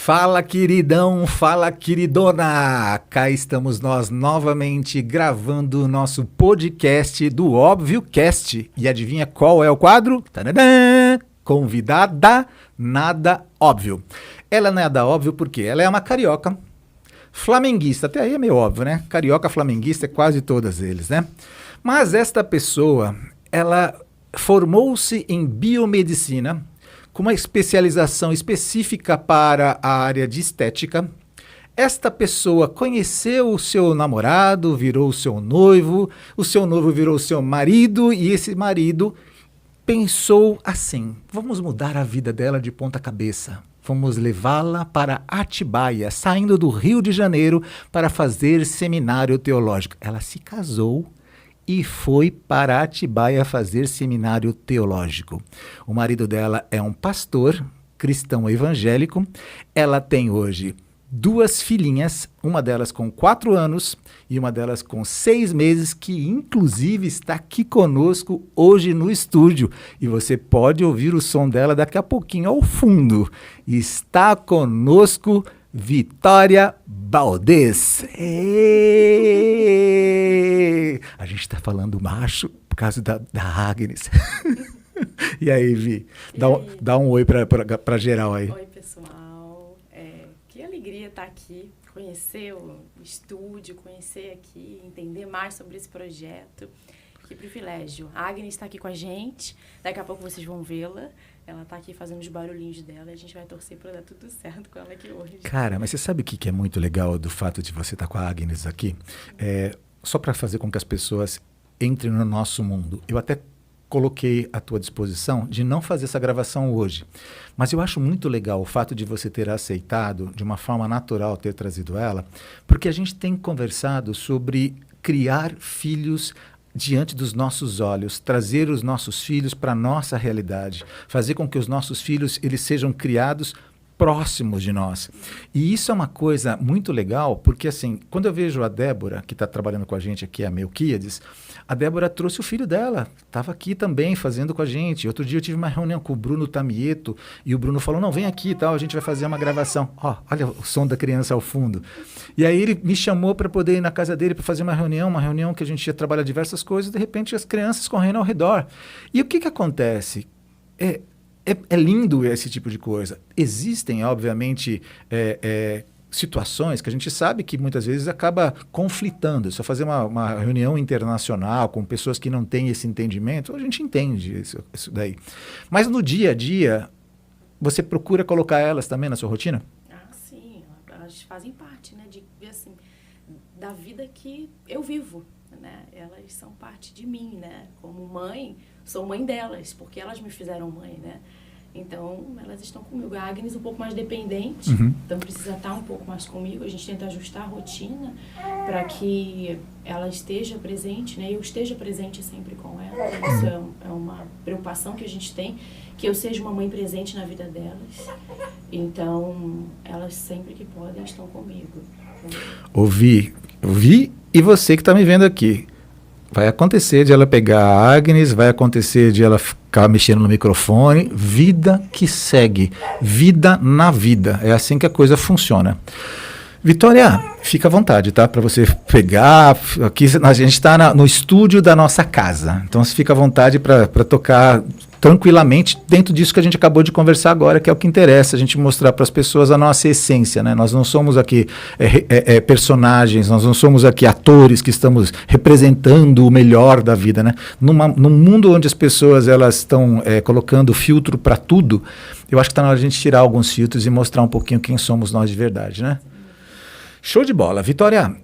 Fala, queridão, fala, queridona! Cá estamos nós novamente gravando o nosso podcast do Óbvio Cast. E adivinha qual é o quadro? Tadadã! Convidada Nada Óbvio. Ela não é nada óbvio porque ela é uma carioca flamenguista. Até aí é meio óbvio, né? Carioca flamenguista é quase todas eles, né? Mas esta pessoa, ela formou-se em biomedicina, com uma especialização específica para a área de estética. Esta pessoa conheceu o seu namorado, virou o seu noivo virou o seu marido, e esse marido pensou assim: vamos mudar a vida dela de ponta cabeça. Vamos levá-la para Atibaia, saindo do Rio de Janeiro para fazer seminário teológico. Ela se casou e foi para Atibaia fazer seminário teológico. O marido dela é um pastor cristão evangélico. Ela tem hoje 2 filhinhas, uma delas com 4 anos e uma delas com 6 meses, que inclusive está aqui conosco hoje no estúdio. E você pode ouvir o som dela daqui a pouquinho ao fundo. Está conosco Vitória Baldez. A gente está falando macho por causa da Agnes. E aí, Vi? Dá um oi para geral aí. Oi, pessoal. Que alegria estar aqui, conhecer o estúdio, conhecer aqui, entender mais sobre esse projeto. Que privilégio. A Agnes está aqui com a gente. Daqui a pouco vocês vão vê-la. Ela tá aqui fazendo os barulhinhos dela e a gente vai torcer para dar tudo certo com ela aqui hoje. Cara, mas você sabe o que é muito legal do fato de você estar com a Agnes aqui? Só para fazer com que as pessoas entrem no nosso mundo. Eu até coloquei à tua disposição de não fazer essa gravação hoje. Mas eu acho muito legal o fato de você ter aceitado, de uma forma natural, ter trazido ela, porque a gente tem conversado sobre criar filhos diante dos nossos olhos, trazer os nossos filhos para a nossa realidade, fazer com que os nossos filhos eles sejam criados próximos de nós. E isso é uma coisa muito legal, porque assim, quando eu vejo a Débora, que está trabalhando com a gente aqui, a Melquíades, a Débora trouxe o filho dela, estava aqui também fazendo com a gente. Outro dia eu tive uma reunião com o Bruno Tamieto, e o Bruno falou, não, vem aqui e tal, a gente vai fazer uma gravação. Olha o som da criança ao fundo. E aí ele me chamou para poder ir na casa dele para fazer uma reunião que a gente ia trabalhar diversas coisas, de repente as crianças correndo ao redor. E o que acontece? É lindo esse tipo de coisa. Existem, obviamente, situações que a gente sabe que muitas vezes acaba conflitando. Se eu fazer uma reunião internacional com pessoas que não têm esse entendimento, a gente entende isso daí. Mas no dia a dia, você procura colocar elas também na sua rotina? Sim. Elas fazem parte, né, assim, da vida que eu vivo. Né? Elas são parte de mim, né? Como mãe, sou mãe delas, porque elas me fizeram mãe, né? Então, elas estão comigo. A Agnes um pouco mais dependente, então precisa estar um pouco mais comigo. A gente tenta ajustar a rotina para que ela esteja presente, né? Eu esteja presente sempre com ela. Isso é uma preocupação que a gente tem, que eu seja uma mãe presente na vida delas. Então, elas sempre que podem estão comigo. Ouvi, e você que está me vendo aqui. Vai acontecer de ela pegar a Agnes, vai acontecer de ela ficar mexendo no microfone. Vida que segue, vida na vida. É assim que a coisa funciona. Vitória, fica à vontade, tá? Para você pegar. Aqui a gente está no estúdio da nossa casa. Então você fica à vontade para tocar tranquilamente dentro disso que a gente acabou de conversar agora, que é o que interessa, a gente mostrar para as pessoas a nossa essência, né? Nós não somos aqui personagens, nós não somos aqui atores que estamos representando o melhor da vida, né? Num mundo onde as pessoas elas estão colocando filtro para tudo, eu acho que está na hora de a gente tirar alguns filtros e mostrar um pouquinho quem somos nós de verdade, né? Show de bola. Vitória,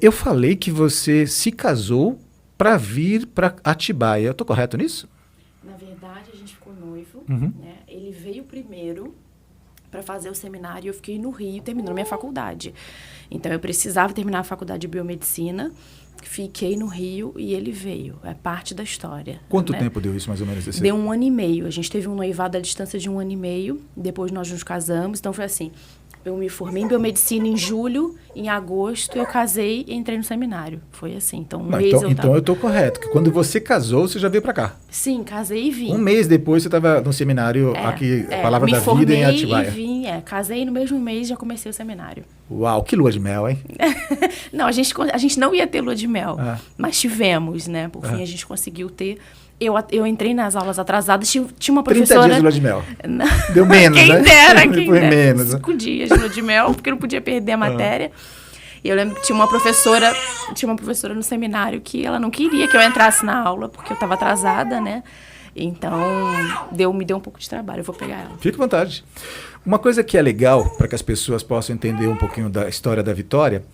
eu falei que você se casou para vir para Atibaia. Eu estou correto nisso? Na verdade, a gente ficou noivo, né? Ele veio primeiro para fazer o seminário e eu fiquei no Rio, terminando minha faculdade. Então, eu precisava terminar a faculdade de biomedicina, fiquei no Rio e ele veio. É parte da história. Quanto tempo deu isso, mais ou menos? Deu 1 ano e meio. A gente teve um noivado à distância de 1 ano e meio, depois nós nos casamos. Então, foi assim, eu me formei em biomedicina em julho, em agosto eu casei e entrei no seminário. Foi assim, então então eu estou correto, que quando você casou, você já veio para cá. Sim, casei e vim. 1 mês depois você estava no seminário aqui, a Palavra da Vida em Atibaia. Me formei e vim, Casei no mesmo mês e já comecei o seminário. Uau, que lua de mel, hein? Não, a gente não ia ter lua de mel, mas tivemos, né? Por fim, a gente conseguiu ter. Eu entrei nas aulas atrasadas, tinha uma professora... 30 dias de lua de mel. Não. Deu menos, quem né? Dera, quem Foi dera. menos. 5 dias de lua de mel, porque eu não podia perder a matéria. E eu lembro que tinha uma professora no seminário que ela não queria que eu entrasse na aula, porque eu estava atrasada, né? Então, me deu um pouco de trabalho, eu vou pegar ela. Fique à vontade. Uma coisa que é legal, para que as pessoas possam entender um pouquinho da história da Vitória,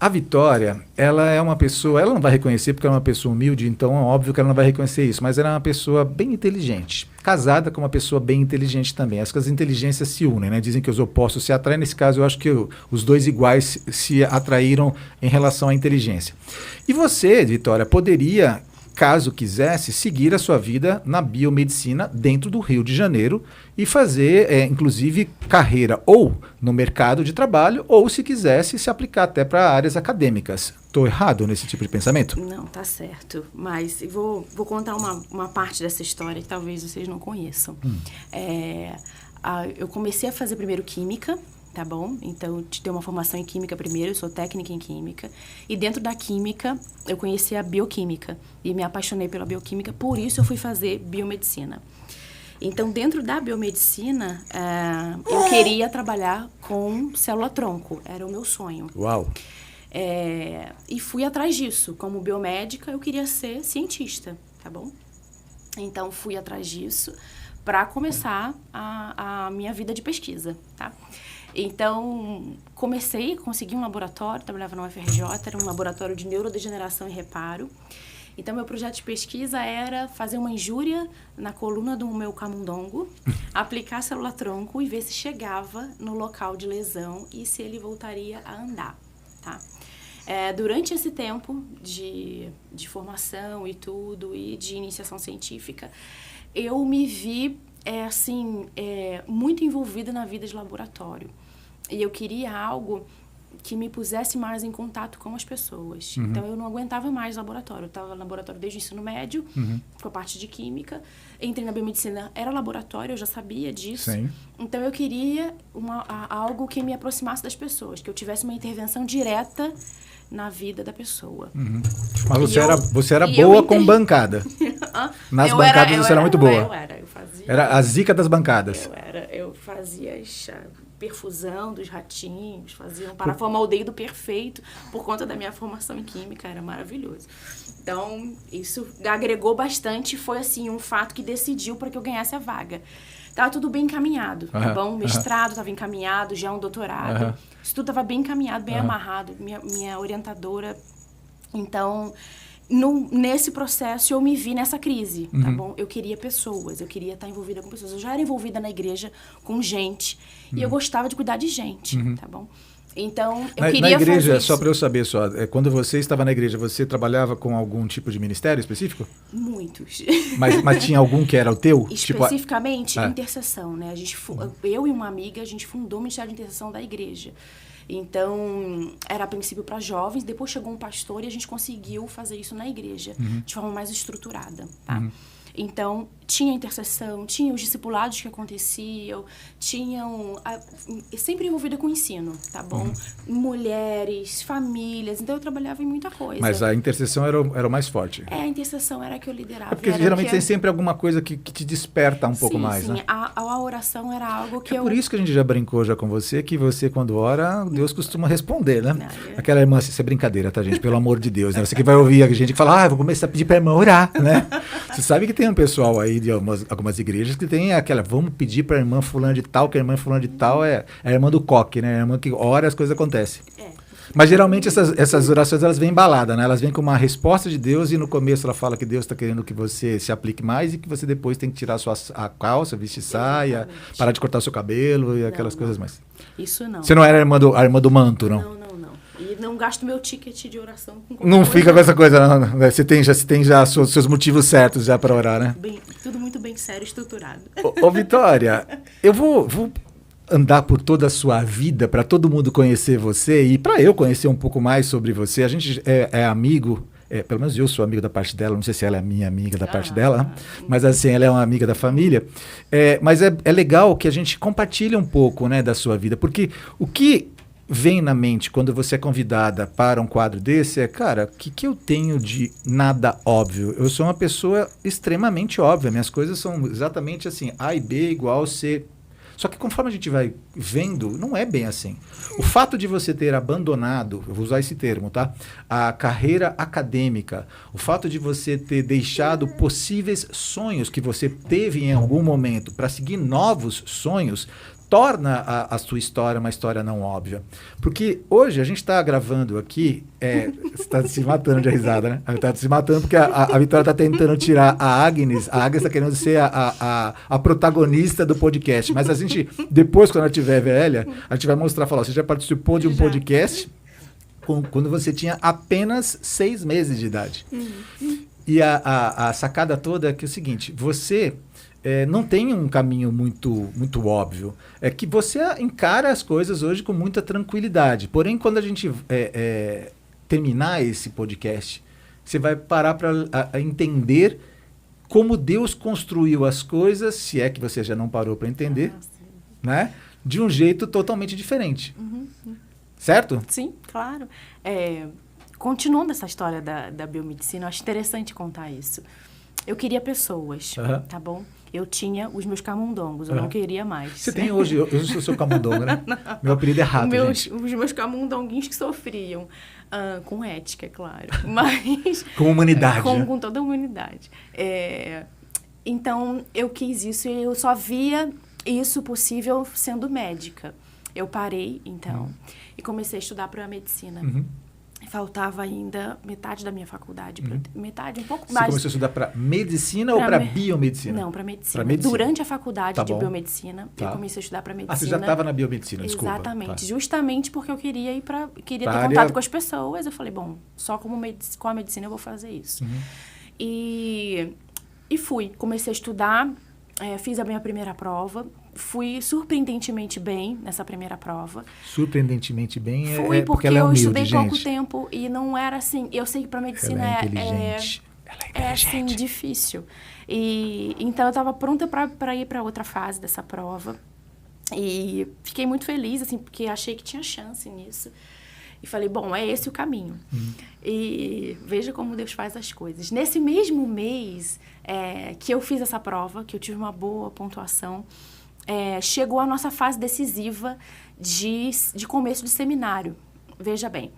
a Vitória, ela é uma pessoa, ela não vai reconhecer porque ela é uma pessoa humilde, então é óbvio que ela não vai reconhecer isso, mas ela é uma pessoa bem inteligente, casada com uma pessoa bem inteligente também. As inteligências se unem, né? Dizem que os opostos se atraem, nesse caso eu acho que os dois iguais se atraíram em relação à inteligência. E você, Vitória, poderia, caso quisesse, seguir a sua vida na biomedicina dentro do Rio de Janeiro e fazer, inclusive, carreira ou no mercado de trabalho ou, se quisesse, se aplicar até para áreas acadêmicas. Estou errado nesse tipo de pensamento? Não, tá certo. Mas vou contar uma parte dessa história que talvez vocês não conheçam. Eu comecei a fazer primeiro química, tá bom? Então, eu te dei uma formação em química primeiro, eu sou técnica em química. E dentro da química, eu conheci a bioquímica. E me apaixonei pela bioquímica, por isso eu fui fazer biomedicina. Então, dentro da biomedicina, eu queria trabalhar com célula-tronco. Era o meu sonho. Uau! E fui atrás disso. Como biomédica, eu queria ser cientista, tá bom? Então, fui atrás disso para começar a minha vida de pesquisa, tá? Então, consegui um laboratório, trabalhava na UFRJ, era um laboratório de neurodegeneração e reparo. Então, meu projeto de pesquisa era fazer uma injúria na coluna do meu camundongo, aplicar célula-tronco e ver se chegava no local de lesão e se ele voltaria a andar, tá? Durante esse tempo de formação e tudo, e de iniciação científica, eu me vi muito envolvida na vida de laboratório. E eu queria algo que me pusesse mais em contato com as pessoas. Uhum. Então, eu não aguentava mais laboratório. Eu estava no laboratório desde o ensino médio, com a parte de química. Entrei na biomedicina, era laboratório, eu já sabia disso. Sim. Então, eu queria algo que me aproximasse das pessoas, que eu tivesse uma intervenção direta na vida da pessoa. Uhum. Mas você era boa com bancada. Nas bancadas você era muito boa. Eu fazia... Era a zica das bancadas. Eu fazia perfusão dos ratinhos, fazia um paraformaldeído perfeito por conta da minha formação em química, era maravilhoso. Então, isso agregou bastante, foi assim, um fato que decidiu para que eu ganhasse a vaga. Estava tudo bem encaminhado, tá bom? O mestrado estava encaminhado, já um doutorado. Isso tudo estava bem encaminhado, bem amarrado. Minha orientadora. Então, nesse processo, eu me vi nessa crise, tá bom? Eu queria pessoas, eu queria estar envolvida com pessoas. Eu já era envolvida na igreja com gente. E eu gostava de cuidar de gente, tá bom? Então, eu queria na igreja, fazer isso. Só para eu saber, quando você estava na igreja, você trabalhava com algum tipo de ministério específico? Muitos. Mas tinha algum que era o teu? Especificamente, intercessão, né? Eu e uma amiga, a gente fundou o Ministério de Intercessão da igreja. Então, era a princípio para jovens, depois chegou um pastor e a gente conseguiu fazer isso na igreja, de forma mais estruturada, tá? Então, tinha intercessão, tinha os discipulados que aconteciam, sempre envolvida com o ensino, tá bom? Mulheres, famílias, então eu trabalhava em muita coisa. Mas a intercessão era o mais forte. A intercessão era a que eu liderava. Porque geralmente tem sempre alguma coisa que te desperta um pouco mais, né? A oração era algo que por isso que a gente já brincou já com você, que você quando ora, Deus costuma responder, né? Aquela irmã, isso é brincadeira, tá, gente? Pelo amor de Deus, né? Você que vai ouvir a gente que fala, vou começar a pedir pra irmã orar, né? Você sabe que tem um pessoal aí de algumas igrejas que tem aquela, vamos pedir pra irmã fulana de tal, que a irmã fulana de tal é a irmã do coque, né? A irmã que ora e as coisas acontecem. Mas geralmente essas orações, elas vêm embaladas, né? Elas vêm com uma resposta de Deus e no começo ela fala que Deus está querendo que você se aplique mais e que você depois tem que tirar a calça, vestir saia, parar de cortar o seu cabelo e aquelas coisas mais. Isso não. Você não era a irmã do manto, não? Não. E não gasto meu ticket de oração com não fica com essa coisa, não. Você tem já seus motivos certos já para orar, né? Tudo muito bem sério, estruturado. Ô Vitória, eu vou andar por toda a sua vida para todo mundo conhecer você e para eu conhecer um pouco mais sobre você. A gente é amigo, pelo menos eu sou amigo da parte dela, não sei se ela é minha amiga da parte dela, mas assim, ela é uma amiga da família. Mas é legal que a gente compartilhe um pouco, né, da sua vida, porque o que vem na mente quando você é convidada para um quadro desse cara, o que eu tenho de nada óbvio? Eu sou uma pessoa extremamente óbvia, minhas coisas são exatamente assim, A e B igual C. Só que conforme a gente vai vendo, não é bem assim. O fato de você ter abandonado, eu vou usar esse termo, tá? A carreira acadêmica, o fato de você ter deixado possíveis sonhos que você teve em algum momento para seguir novos sonhos, torna a sua história uma história não óbvia. Porque hoje a gente está gravando aqui, você está se matando de risada, né? Está se matando porque a Vitória está tentando tirar a Agnes está querendo ser a protagonista do podcast, mas a gente, depois, quando ela estiver velha, a gente vai mostrar, falar, você já participou de um podcast quando você tinha apenas 6 meses de idade. E a sacada toda é que é o seguinte, você... não tem um caminho muito óbvio. É que você encara as coisas hoje com muita tranquilidade. Porém, quando a gente terminar esse podcast, você vai parar para entender como Deus construiu as coisas, se é que você já não parou para entender, né? De um jeito totalmente diferente. Certo? Sim, claro. Continuando essa história da biomedicina, eu acho interessante contar isso. Eu queria pessoas, tá bom? Eu tinha os meus camundongos, eu não queria mais. Você tem hoje, eu sou seu camundongo, né? Meu apelido é Rato, gente. Os meus camundonguinhos que sofriam, com ética, é claro, mas... Com humanidade. Com toda a humanidade. Então, eu quis isso e eu só via isso possível sendo médica. Eu parei, então, e comecei a estudar para a medicina. Faltava ainda metade da minha faculdade, metade, um pouco mais. Você começou a estudar para medicina ou para biomedicina? Não, para medicina. Durante a faculdade de biomedicina, eu comecei a estudar para medicina. Você já estava na biomedicina, desculpa. Exatamente, justamente porque eu queria ter contato com as pessoas. Eu falei, bom, só com a medicina eu vou fazer isso. E fui, comecei a estudar, fiz a minha primeira prova. Fui surpreendentemente bem nessa primeira prova. Surpreendentemente bem Fui porque ela é humilde, eu estudei gente. pouco tempo e não era assim... Eu sei que para medicina ela é inteligente. É assim, difícil. E então eu estava pronta para ir para outra fase dessa prova. E fiquei muito feliz, assim, porque achei que tinha chance nisso. E falei, bom, é esse o caminho. E veja como Deus faz as coisas. Nesse mesmo mês que eu fiz essa prova, que eu tive uma boa pontuação, chegou a nossa fase decisiva de começo de seminário. Veja bem,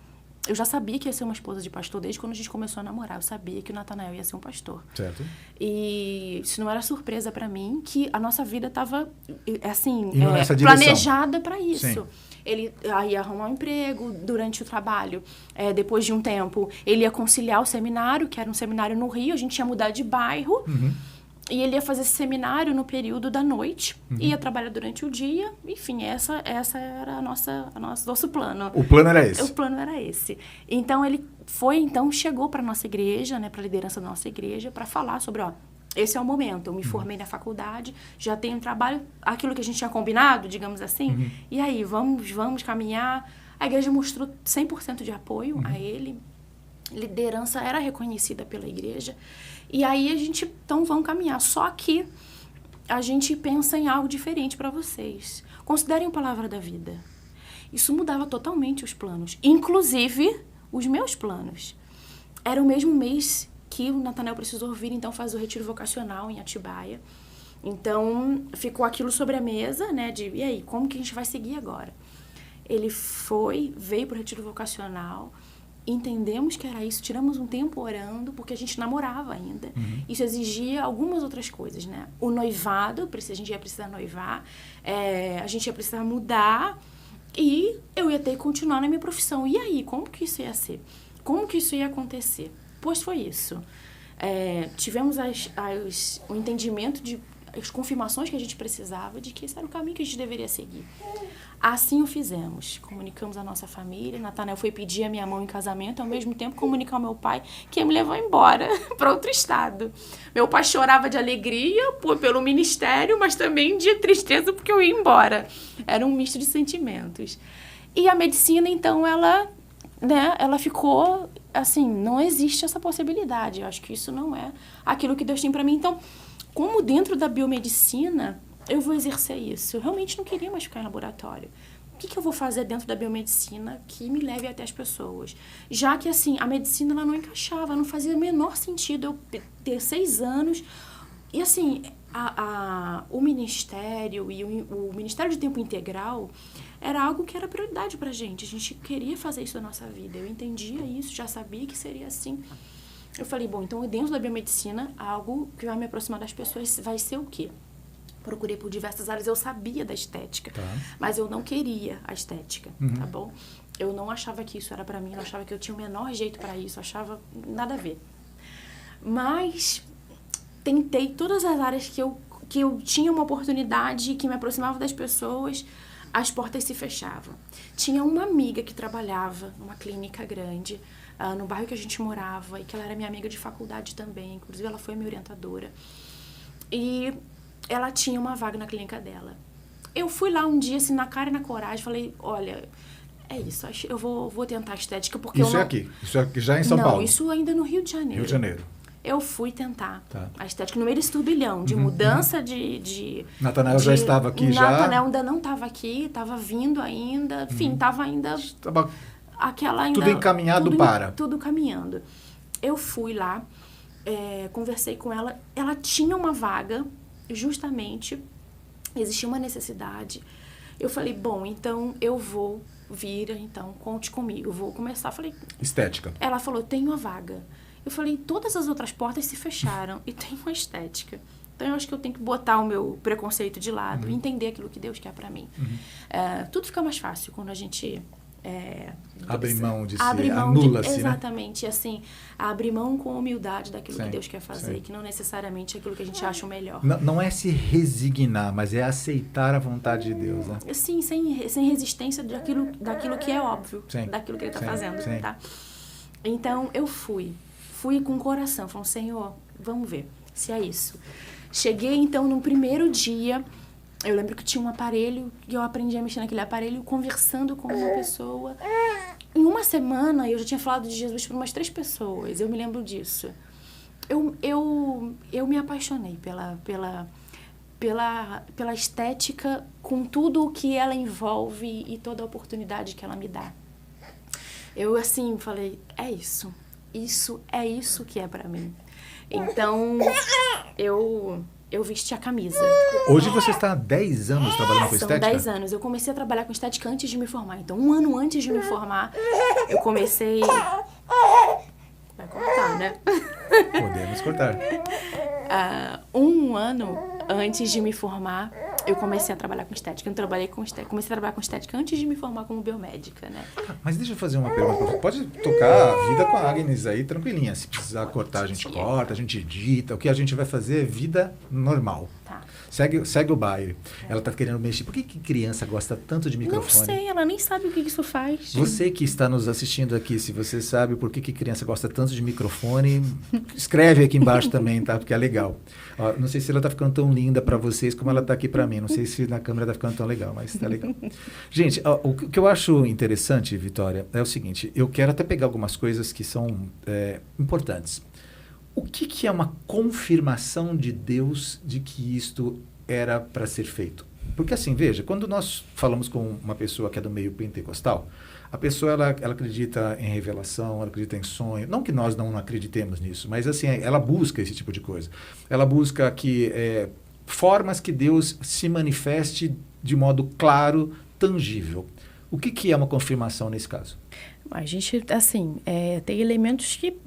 eu já sabia que ia ser uma esposa de pastor desde quando a gente começou a namorar. Eu sabia que o Natanael ia ser um pastor. Certo. E isso não era surpresa para mim, que a nossa vida estava, assim, planejada para isso. Sim. Ele ia arrumar um emprego durante o trabalho. Depois de um tempo, ele ia conciliar o seminário, que era um seminário no Rio. A gente ia mudar de bairro. E ele ia fazer esse seminário no período da noite, ia trabalhar durante o dia, enfim, essa era nosso plano. O plano era esse? O plano era esse. Então, ele chegou para a nossa igreja, né, para a liderança da nossa igreja, para falar sobre, esse é o momento, eu me formei na faculdade, já tenho trabalho, aquilo que a gente tinha combinado, digamos assim, e aí, vamos caminhar. A igreja mostrou 100% de apoio a ele, liderança era reconhecida pela igreja. E aí a gente, então, vamos caminhar. Só que a gente pensa em algo diferente para vocês. Considerem a palavra da vida. Isso mudava totalmente os planos. Inclusive, os meus planos. Era o mesmo mês que o Natanael precisou vir, então, fazer o retiro vocacional em Atibaia. Então, ficou aquilo sobre a mesa, né? E aí, como que a gente vai seguir agora? Ele veio para o retiro vocacional. Entendemos que era isso, tiramos um tempo orando, porque a gente namorava ainda. Isso exigia algumas outras coisas, né? O noivado, a gente ia precisar noivar, a gente ia precisar mudar e eu ia ter que continuar na minha profissão. E aí, como que isso ia ser? Como que isso ia acontecer? Pois foi isso. Tivemos o entendimento as confirmações que a gente precisava de que esse era o caminho que a gente deveria seguir. Assim o fizemos. Comunicamos a nossa família. Natanael foi pedir a minha mão em casamento, ao mesmo tempo comunicar ao meu pai que me levou embora para outro estado. Meu pai chorava de alegria pelo ministério, mas também de tristeza porque eu ia embora. Era um misto de sentimentos. E a medicina, então, ela né, ela ficou, assim, não existe essa possibilidade. Eu acho que isso não é aquilo que Deus tem para mim. Então, como dentro da biomedicina, eu vou exercer isso? Eu realmente não queria mais ficar em laboratório. O que eu vou fazer dentro da biomedicina que me leve até as pessoas? Já que, assim, a medicina ela não encaixava, não fazia o menor sentido eu ter 6 anos. E, assim, o Ministério e o Ministério de Tempo Integral era algo que era prioridade pra gente. A gente queria fazer isso na nossa vida. Eu entendia isso, já sabia que seria assim. Eu falei, bom, então dentro da biomedicina, algo que vai me aproximar das pessoas vai ser o quê? Procurei por diversas áreas, eu sabia da estética, mas eu não queria a estética, tá bom? Eu não achava que isso era pra mim, não achava que eu tinha o menor jeito pra isso, achava nada a ver. Mas tentei todas as áreas que eu tinha uma oportunidade, que me aproximava das pessoas, as portas se fechavam. Tinha uma amiga que trabalhava numa clínica grande, no bairro que a gente morava, e que ela era minha amiga de faculdade também, inclusive ela foi minha orientadora. E ela tinha uma vaga na clínica dela. Eu fui lá um dia, assim, na cara e na coragem, falei, olha, é isso, eu vou tentar a estética, porque isso Isso é aqui, já em São Paulo? Não, isso ainda no Rio de Janeiro. Rio de Janeiro. Eu fui tentar a estética no meio desse turbilhão de mudança de... Natanael já estava aqui já? Natanael ainda não estava aqui, estava vindo ainda, enfim, estava ainda... Tava aquela ainda... tudo encaminhado tudo caminhando. Eu fui lá, conversei com ela, ela tinha uma vaga, justamente, existia uma necessidade. Eu falei, bom, então eu vou vir, então, conte comigo, eu vou começar. Falei... Estética. Ela falou, tem uma vaga. Eu falei, todas as outras portas se fecharam e tem uma estética. Então, eu acho que eu tenho que botar o meu preconceito de lado e entender aquilo que Deus quer pra mim. Tudo fica mais fácil quando a gente... abre mão de si, anula-se, exatamente, assim, abre mão com humildade daquilo que Deus quer fazer, que não necessariamente é aquilo que a gente acha o melhor. Não é se resignar, mas é aceitar a vontade de Deus, né? Sim, sem resistência daquilo que é óbvio, daquilo que Ele está fazendo, tá? Então, eu fui com o coração, falando, Senhor, vamos ver se é isso. Cheguei, então, no primeiro dia, eu lembro que tinha um aparelho, e eu aprendi a mexer naquele aparelho, conversando com uma pessoa. Em uma semana, eu já tinha falado de Jesus para umas 3 pessoas, eu me lembro disso. Eu me apaixonei pela estética, com tudo o que ela envolve e toda a oportunidade que ela me dá. Eu, assim, falei, é isso é isso que é pra mim. Então, eu vesti a camisa. Hoje você está há 10 anos trabalhando com estética? São 10 anos. Eu comecei a trabalhar com estética antes de me formar. Então, 1 ano antes de me formar, eu comecei... Vai cortar, né? Podemos cortar. 1 ano antes de me formar, eu comecei a trabalhar com estética. Eu comecei a trabalhar com estética antes de me formar como biomédica, né? Mas deixa eu fazer uma pergunta. Pode tocar a vida com a Agnes aí, tranquilinha. Se precisar cortar, a gente corta, a gente edita. O que a gente vai fazer é vida normal. Tá. Segue o baile. Ela tá querendo mexer. Por que criança gosta tanto de microfone? Não sei, ela nem sabe o que isso faz. Você que está nos assistindo aqui, se você sabe por que criança gosta tanto de microfone, escreve aqui embaixo também, tá? Porque é legal. Ó, não sei se ela tá ficando tão linda para vocês como ela tá aqui para mim. Não sei se na câmera tá ficando tão legal, mas tá legal. Gente, ó, o que eu acho interessante, Vitória, é o seguinte. Eu quero até pegar algumas coisas que são importantes. O que é uma confirmação de Deus de que isto era para ser feito? Porque assim, veja, quando nós falamos com uma pessoa que é do meio pentecostal, a pessoa ela acredita em revelação, ela acredita em sonho. Não que nós não acreditemos nisso, mas assim, ela busca esse tipo de coisa. Ela busca que formas que Deus se manifeste de modo claro, tangível. O que é uma confirmação nesse caso? A gente, assim, tem elementos que...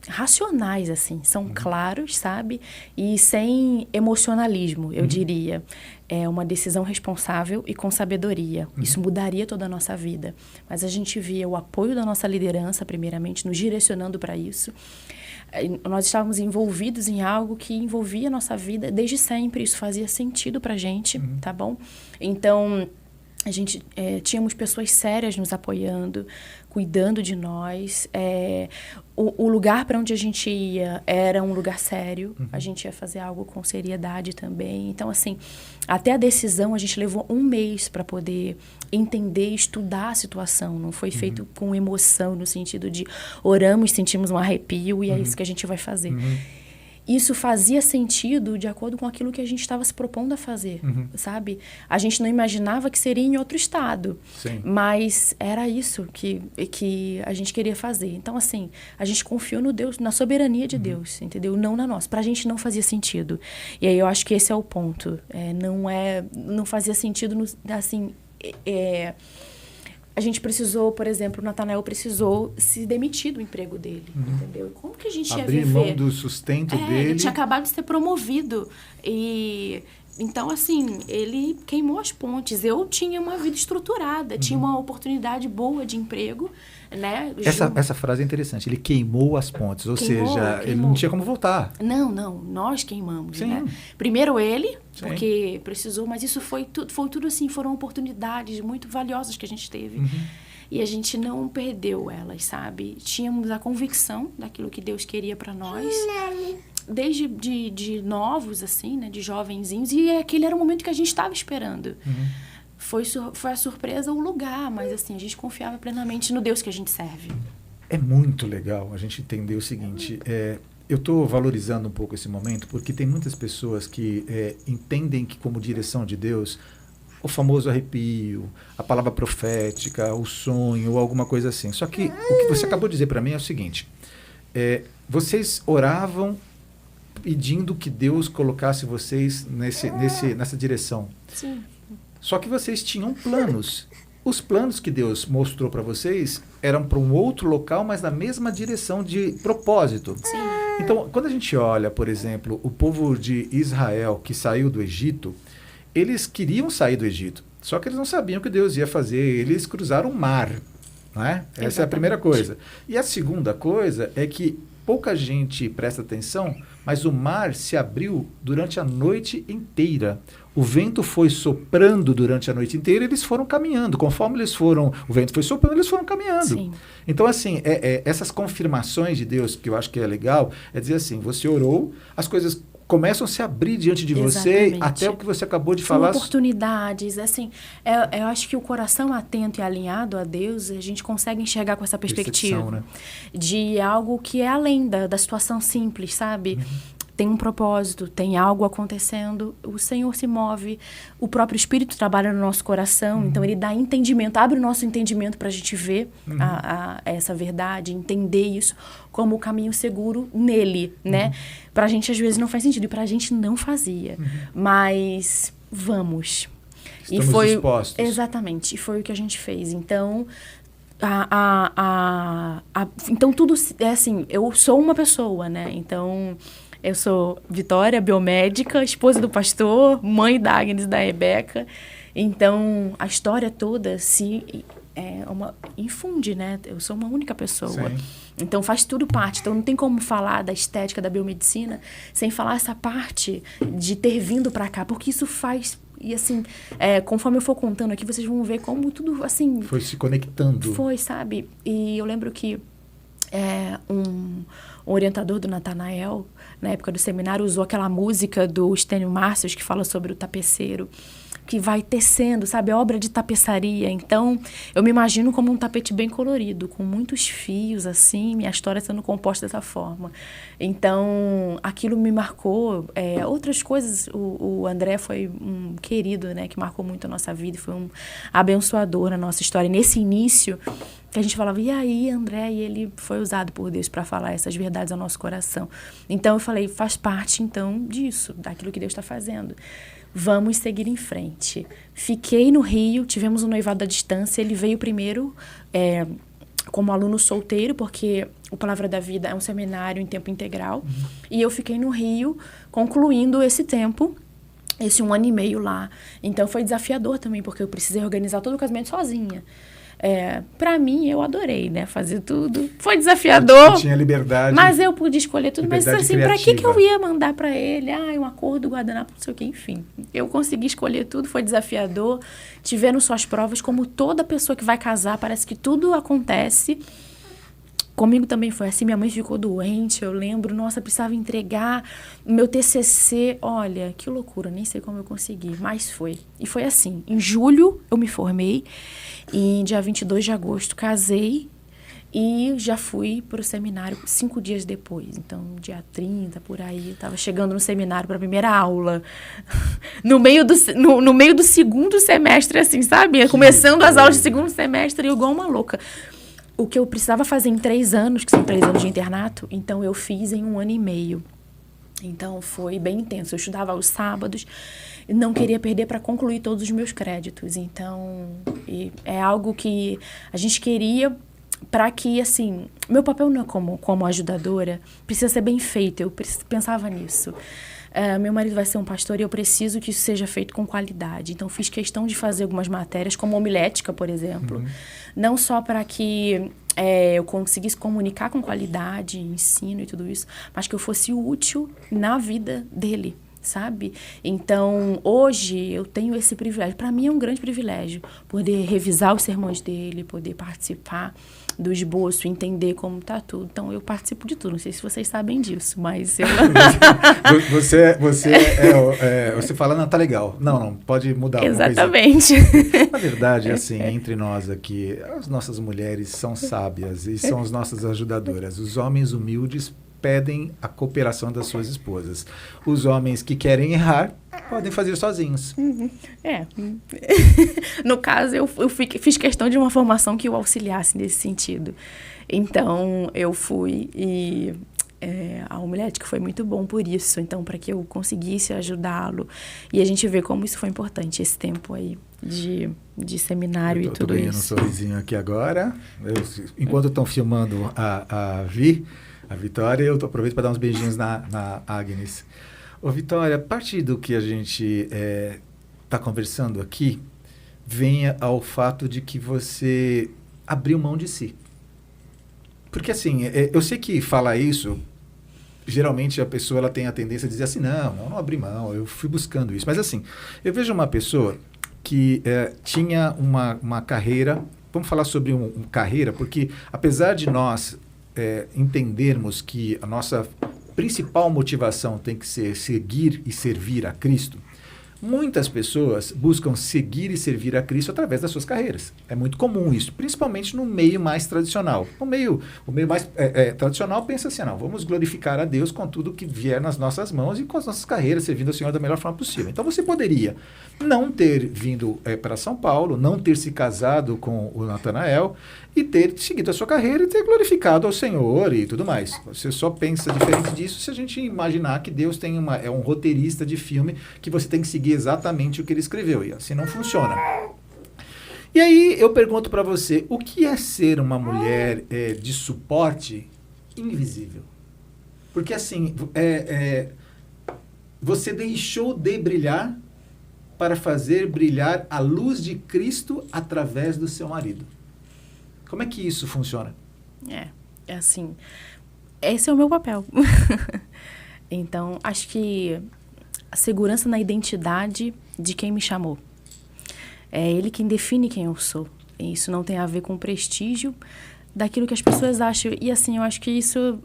racionais, assim, são claros, sabe? E sem emocionalismo, eu diria. É uma decisão responsável e com sabedoria. Isso mudaria toda a nossa vida. Mas a gente via o apoio da nossa liderança, primeiramente, nos direcionando para isso. Nós estávamos envolvidos em algo que envolvia a nossa vida desde sempre. Isso fazia sentido pra gente, tá bom? Então... A gente tínhamos pessoas sérias nos apoiando, cuidando de nós. O lugar para onde a gente ia era um lugar sério. A gente ia fazer algo com seriedade também. Então, assim, até a decisão a gente levou 1 mês para poder entender e estudar a situação. Não foi feito com emoção, no sentido de oramos, sentimos um arrepio e é isso que a gente vai fazer. Isso fazia sentido de acordo com aquilo que a gente estava se propondo a fazer, sabe? A gente não imaginava que seria em outro estado, mas era isso que a gente queria fazer. Então, assim, a gente confiou no Deus, na soberania de Deus, entendeu? Não na nossa. Pra gente não fazia sentido. E aí eu acho que esse é o ponto. Não fazia sentido, assim... A gente precisou, por exemplo, o Natanael precisou se demitir do emprego dele, entendeu? Como que a gente ia viver? Abrir mão do sustento dele. Ele tinha acabado de ser promovido. Então, assim, ele queimou as pontes. Eu tinha uma vida estruturada, tinha uma oportunidade boa de emprego, né? Essa frase é interessante. Ele queimou as pontes, ou seja, ele não tinha como voltar. Não, nós queimamos, né? Primeiro ele, porque precisou, mas isso foi tudo assim, foram oportunidades muito valiosas que a gente teve. E a gente não perdeu elas, sabe? Tínhamos a convicção daquilo que Deus queria para nós. Desde de novos, assim, né? De jovenzinhos. E aquele era o momento que a gente estava esperando. Foi a surpresa o lugar, mas assim, a gente confiava plenamente no Deus que a gente serve. É muito legal a gente entender o seguinte, eu estou valorizando um pouco esse momento, porque tem muitas pessoas que entendem que como direção de Deus, o famoso arrepio, a palavra profética, o sonho, alguma coisa assim. Só que o que você acabou de dizer para mim é o seguinte, vocês oravam pedindo que Deus colocasse vocês nessa direção. Sim. Só que vocês tinham planos. Os planos que Deus mostrou para vocês eram para um outro local, mas na mesma direção de propósito. Sim. Então, quando a gente olha, por exemplo, o povo de Israel que saiu do Egito, eles queriam sair do Egito, só que eles não sabiam o que Deus ia fazer. Eles cruzaram o mar, não é? Essa é a primeira coisa. E a segunda coisa é que pouca gente presta atenção, mas o mar se abriu durante a noite inteira. O vento foi soprando durante a noite inteira e eles foram caminhando. Conforme eles foram, o vento foi soprando, eles foram caminhando. Sim. Então, assim, essas confirmações de Deus, que eu acho que é legal, é dizer assim, você orou, as coisas começam a se abrir diante de você, até o que você acabou de falar. Oportunidades, assim, eu acho que o coração atento e alinhado a Deus, a gente consegue enxergar com essa perspectiva, né? De algo que é além da situação simples, sabe? Tem um propósito, tem algo acontecendo, o Senhor se move, o próprio Espírito trabalha no nosso coração, então ele dá entendimento, abre o nosso entendimento para a gente ver essa verdade, entender isso como o caminho seguro nele, né? Para a gente às vezes não faz sentido, e para a gente não fazia, mas vamos. Estamos dispostos. Exatamente, e foi o que a gente fez. Então... então tudo é assim, eu sou uma pessoa, né? Então... Eu sou Vitória, biomédica, esposa do pastor, mãe da Agnes e da Rebeca. Então, a história toda infunde, né? Eu sou uma única pessoa. Sim. Então, faz tudo parte. Então, não tem como falar da estética da biomedicina sem falar essa parte de ter vindo para cá. Porque isso faz... E, assim, conforme eu for contando aqui, vocês vão ver como tudo, assim... Foi se conectando. Foi, sabe? E eu lembro que um orientador do Natanael, na época do seminário, usou aquela música do Estênio Márcios, que fala sobre o tapeceiro, que vai tecendo, sabe? Obra de tapeçaria. Então, eu me imagino como um tapete bem colorido, com muitos fios, assim, minha história sendo composta dessa forma. Então, aquilo me marcou. Outras coisas, o André foi um querido, né? Que marcou muito a nossa vida, foi um abençoador na nossa história. E nesse início, que a gente falava, e aí, André? E ele foi usado por Deus para falar essas verdades ao nosso coração. Então, eu falei, faz parte, então, disso, daquilo que Deus está fazendo. Vamos seguir em frente. Fiquei no Rio, tivemos um noivado à distância. Ele veio primeiro como aluno solteiro, porque o Palavra da Vida é um seminário em tempo integral. E eu fiquei no Rio, concluindo esse tempo, esse 1 ano e meio lá. Então, foi desafiador também, porque eu precisei organizar todo o casamento sozinha. Para mim, eu adorei, né? Fazer tudo. Foi desafiador. Tinha liberdade. Mas eu pude escolher tudo. Mas assim, para que eu ia mandar para ele? Um acordo, guardanapo, não sei o quê, enfim. Eu consegui escolher tudo, foi desafiador. Tiveram suas provas, como toda pessoa que vai casar, parece que tudo acontece. Comigo também foi assim, minha mãe ficou doente, eu lembro, nossa, precisava entregar meu TCC, olha, que loucura, nem sei como eu consegui, mas foi. E foi assim, em julho eu me formei, e dia 22 de agosto casei, e já fui para o seminário 5 dias depois. Então, dia 30, por aí, eu estava chegando no seminário para a primeira aula, no meio do segundo semestre, assim, sabe? Começando as aulas do segundo semestre, eu igual uma louca. O que eu precisava fazer em 3 anos, que são 3 anos de internato, então eu fiz em 1 ano e meio. Então, foi bem intenso. Eu estudava aos sábados, não queria perder para concluir todos os meus créditos. Então, é algo que a gente queria para que, assim, meu papel não é como ajudadora, precisa ser bem feito. Eu pensava nisso. Meu marido vai ser um pastor e eu preciso que isso seja feito com qualidade. Então, fiz questão de fazer algumas matérias, como homilética, por exemplo. Não só para que eu conseguisse comunicar com qualidade, ensino e tudo isso, mas que eu fosse útil na vida dele, sabe? Então, hoje, eu tenho esse privilégio. Para mim, é um grande privilégio poder revisar os sermões dele, poder participar do esboço, entender como está tudo. Então, eu participo de tudo. Não sei se vocês sabem disso, mas eu... Você fala, não, tá legal. Não, pode mudar. Exatamente. Na verdade, assim, entre nós aqui, as nossas mulheres são sábias e são as nossas ajudadoras. Os homens humildes pedem a cooperação das suas esposas. Os homens que querem errar podem fazer sozinhos. No caso, eu fiz questão de uma formação que o auxiliasse nesse sentido. Então, eu fui e a homilética foi muito bom por isso. Então, para que eu conseguisse ajudá-lo. E a gente vê como isso foi importante, esse tempo aí de seminário e tudo isso. Estou ganhando um sorrisinho aqui agora. Enquanto estão filmando a Vitória, eu aproveito para dar uns beijinhos na Agnes. Ô, Vitória, a partir do que a gente está conversando aqui, venha ao fato de que você abriu mão de si. Porque, assim, eu sei que falar isso, geralmente a pessoa ela tem a tendência a dizer assim, não abri mão, eu fui buscando isso. Mas, assim, eu vejo uma pessoa que tinha uma carreira, vamos falar sobre carreira, porque apesar de nós entendermos que a nossa principal motivação tem que ser seguir e servir a Cristo, muitas pessoas buscam seguir e servir a Cristo através das suas carreiras. É muito comum isso, principalmente no meio mais tradicional. O meio mais tradicional pensa assim, não, vamos glorificar a Deus com tudo que vier nas nossas mãos e com as nossas carreiras, servindo ao Senhor da melhor forma possível. Então você poderia não ter vindo para São Paulo, não ter se casado com o Natanael e ter seguido a sua carreira e ter glorificado ao Senhor e tudo mais. Você só pensa diferente disso se a gente imaginar que Deus tem um roteirista de filme que você tem que seguir exatamente o que ele escreveu. E assim não funciona. E aí eu pergunto para você, o que é ser uma mulher de suporte invisível? Porque assim, você deixou de brilhar para fazer brilhar a luz de Cristo através do seu marido. Como é que isso funciona? É assim, esse é o meu papel. Então, acho que a segurança na identidade de quem me chamou. É ele quem define quem eu sou. E isso não tem a ver com o prestígio daquilo que as pessoas acham. E assim, eu acho que isso,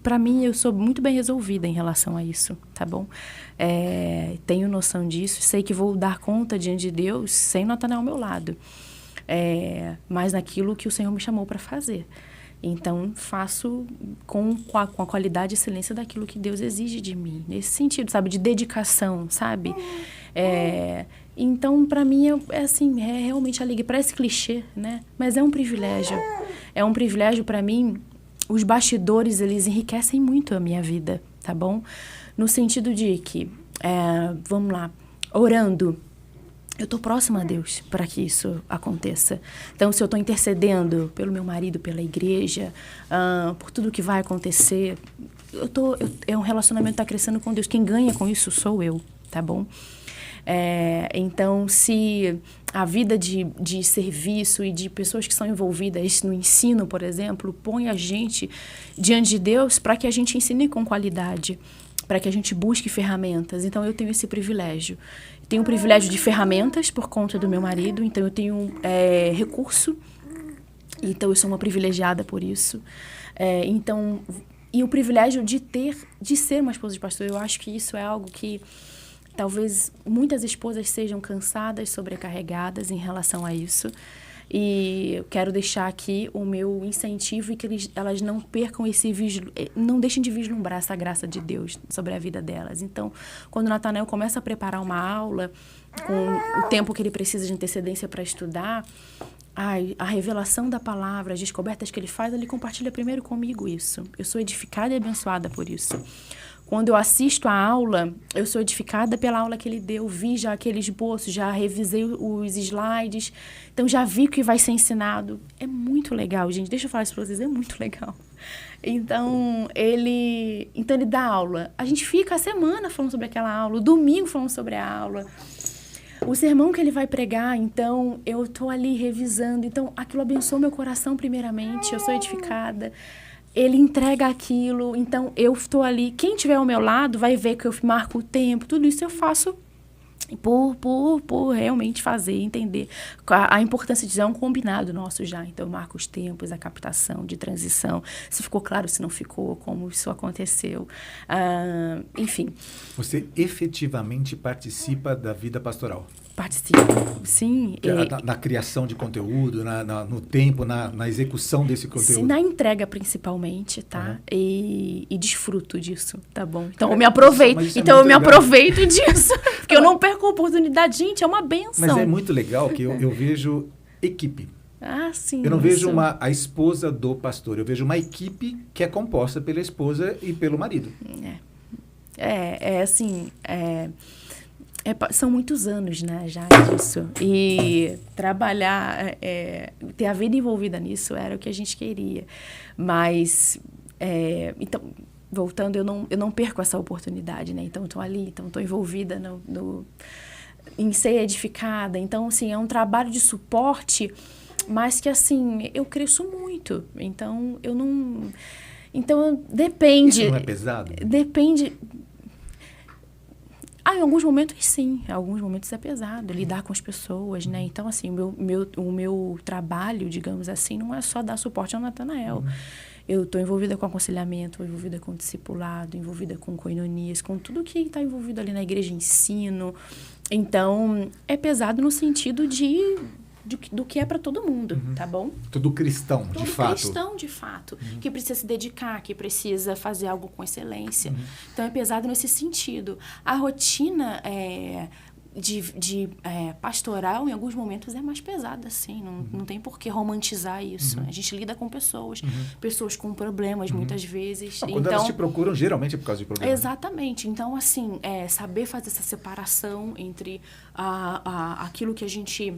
para mim, eu sou muito bem resolvida em relação a isso, tá bom? Tenho noção disso, sei que vou dar conta diante de Deus sem Natanael ao meu lado. Mas naquilo que o Senhor me chamou para fazer. Então, faço com a qualidade e excelência daquilo que Deus exige de mim. Nesse sentido, sabe? De dedicação, sabe? Então, para mim, é realmente alegria. Parece clichê, né? Mas é um privilégio. É um privilégio para mim. Os bastidores, eles enriquecem muito a minha vida, tá bom? No sentido de que, vamos lá, orando, eu estou próxima a Deus para que isso aconteça. Então, se eu estou intercedendo pelo meu marido, pela igreja, por tudo que vai acontecer, um relacionamento está crescendo com Deus. Quem ganha com isso sou eu, tá bom? Então, se a vida de serviço e de pessoas que são envolvidas no ensino, por exemplo, põe a gente diante de Deus para que a gente ensine com qualidade, para que a gente busque ferramentas. Então, eu tenho esse privilégio. Tenho o privilégio de ferramentas por conta do meu marido, então eu tenho recurso, então eu sou uma privilegiada por isso. E o privilégio de ser uma esposa de pastor, eu acho que isso é algo que talvez muitas esposas sejam cansadas, sobrecarregadas em relação a isso. E eu quero deixar aqui o meu incentivo e que elas não percam não deixem de vislumbrar essa graça de Deus sobre a vida delas. Então, quando o Natanael começa a preparar uma aula, com o tempo que ele precisa de antecedência para estudar, a revelação da palavra, as descobertas que ele faz, ele compartilha primeiro comigo isso. Eu sou edificada e abençoada por isso. Quando eu assisto a aula, eu sou edificada pela aula que ele deu, vi já aquele esboço, já revisei os slides, então já vi o que vai ser ensinado. É muito legal, gente, deixa eu falar isso para vocês, é muito legal. Então ele dá aula, a gente fica a semana falando sobre aquela aula, o domingo falando sobre a aula, o sermão que ele vai pregar, então eu estou ali revisando, então aquilo abençoa meu coração primeiramente, eu sou edificada. Ele entrega aquilo, então eu estou ali. Quem estiver ao meu lado vai ver que eu marco o tempo, tudo isso eu faço por realmente fazer, entender a importância de dizer um combinado nosso já. Então eu marco os tempos, a captação de transição, se ficou claro, se não ficou, como isso aconteceu. Enfim. Você efetivamente participa da vida pastoral? Participo, sim. Na criação de conteúdo, no tempo, na execução desse conteúdo? Sim, na entrega principalmente, tá? Uhum. E desfruto disso, tá bom? Então eu me aproveito. Aproveito disso, porque eu não perco a oportunidade. Gente, é uma benção. Mas é muito legal que eu vejo equipe. Sim. Eu não vejo a esposa do pastor, eu vejo uma equipe que é composta pela esposa e pelo marido. São muitos anos, né, já disso. E trabalhar, ter a vida envolvida nisso era o que a gente queria. Mas, então, voltando, eu não perco essa oportunidade, né? Então, estou ali, estou envolvida em ser edificada. Então, assim, é um trabalho de suporte, mas que, assim, eu cresço muito. Então, eu não... Então, depende... Isso não é pesado? Depende... em alguns momentos, sim. Em alguns momentos é pesado lidar com as pessoas, né? Então, assim, o meu trabalho, digamos assim, não é só dar suporte ao Natanael. Eu estou envolvida com aconselhamento, envolvida com discipulado, envolvida com coinonias, com tudo que está envolvido ali na igreja, ensino. Então, é pesado no sentido do que é para todo mundo, tá bom? Todo cristão, de fato. Todo cristão, de fato, que precisa se dedicar, que precisa fazer algo com excelência. Então, é pesado nesse sentido. A rotina de pastoral, em alguns momentos, é mais pesada, assim. Não tem por que romantizar isso. A gente lida com pessoas com problemas, muitas vezes. Quando elas te procuram, geralmente é por causa de problemas. Exatamente. Então, assim, saber fazer essa separação entre aquilo que a gente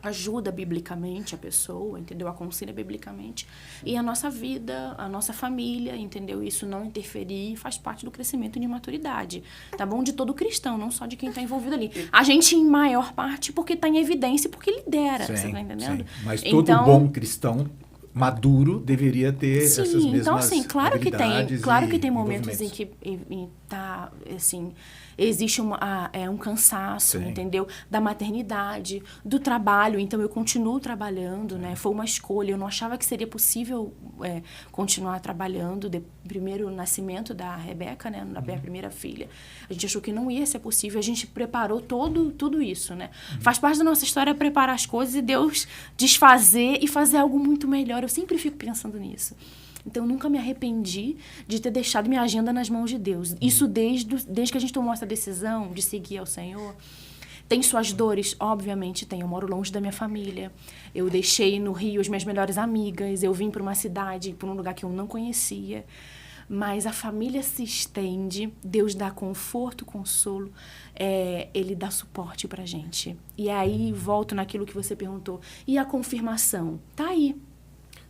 ajuda biblicamente a pessoa, entendeu? Aconselha biblicamente. E a nossa vida, a nossa família, entendeu? Isso não interferir faz parte do crescimento de maturidade, tá bom? De todo cristão, não só de quem está envolvido ali. A gente, em maior parte, porque está em evidência, porque lidera, você tá entendendo? Sim. Mas todo bom cristão maduro deveria ter essas mesmas então, assim, claro que tem momentos em que existe um cansaço, entendeu? Da maternidade, do trabalho. Então, eu continuo trabalhando, né? Foi uma escolha. Eu não achava que seria possível continuar trabalhando. Primeiro, o nascimento da Rebeca, né? Da minha primeira filha. A gente achou que não ia ser possível. A gente preparou tudo isso, né? Faz parte da nossa história preparar as coisas e Deus desfazer e fazer algo muito melhor. Eu sempre fico pensando nisso. Então, eu nunca me arrependi de ter deixado minha agenda nas mãos de Deus. Isso desde que a gente tomou essa decisão de seguir ao Senhor. Tem suas dores? Obviamente tem. Eu moro longe da minha família. Eu deixei no Rio as minhas melhores amigas. Eu vim para uma cidade, para um lugar que eu não conhecia. Mas a família se estende, Deus dá conforto, consolo, Ele dá suporte pra gente. E aí, volto naquilo que você perguntou. E a confirmação? Tá aí.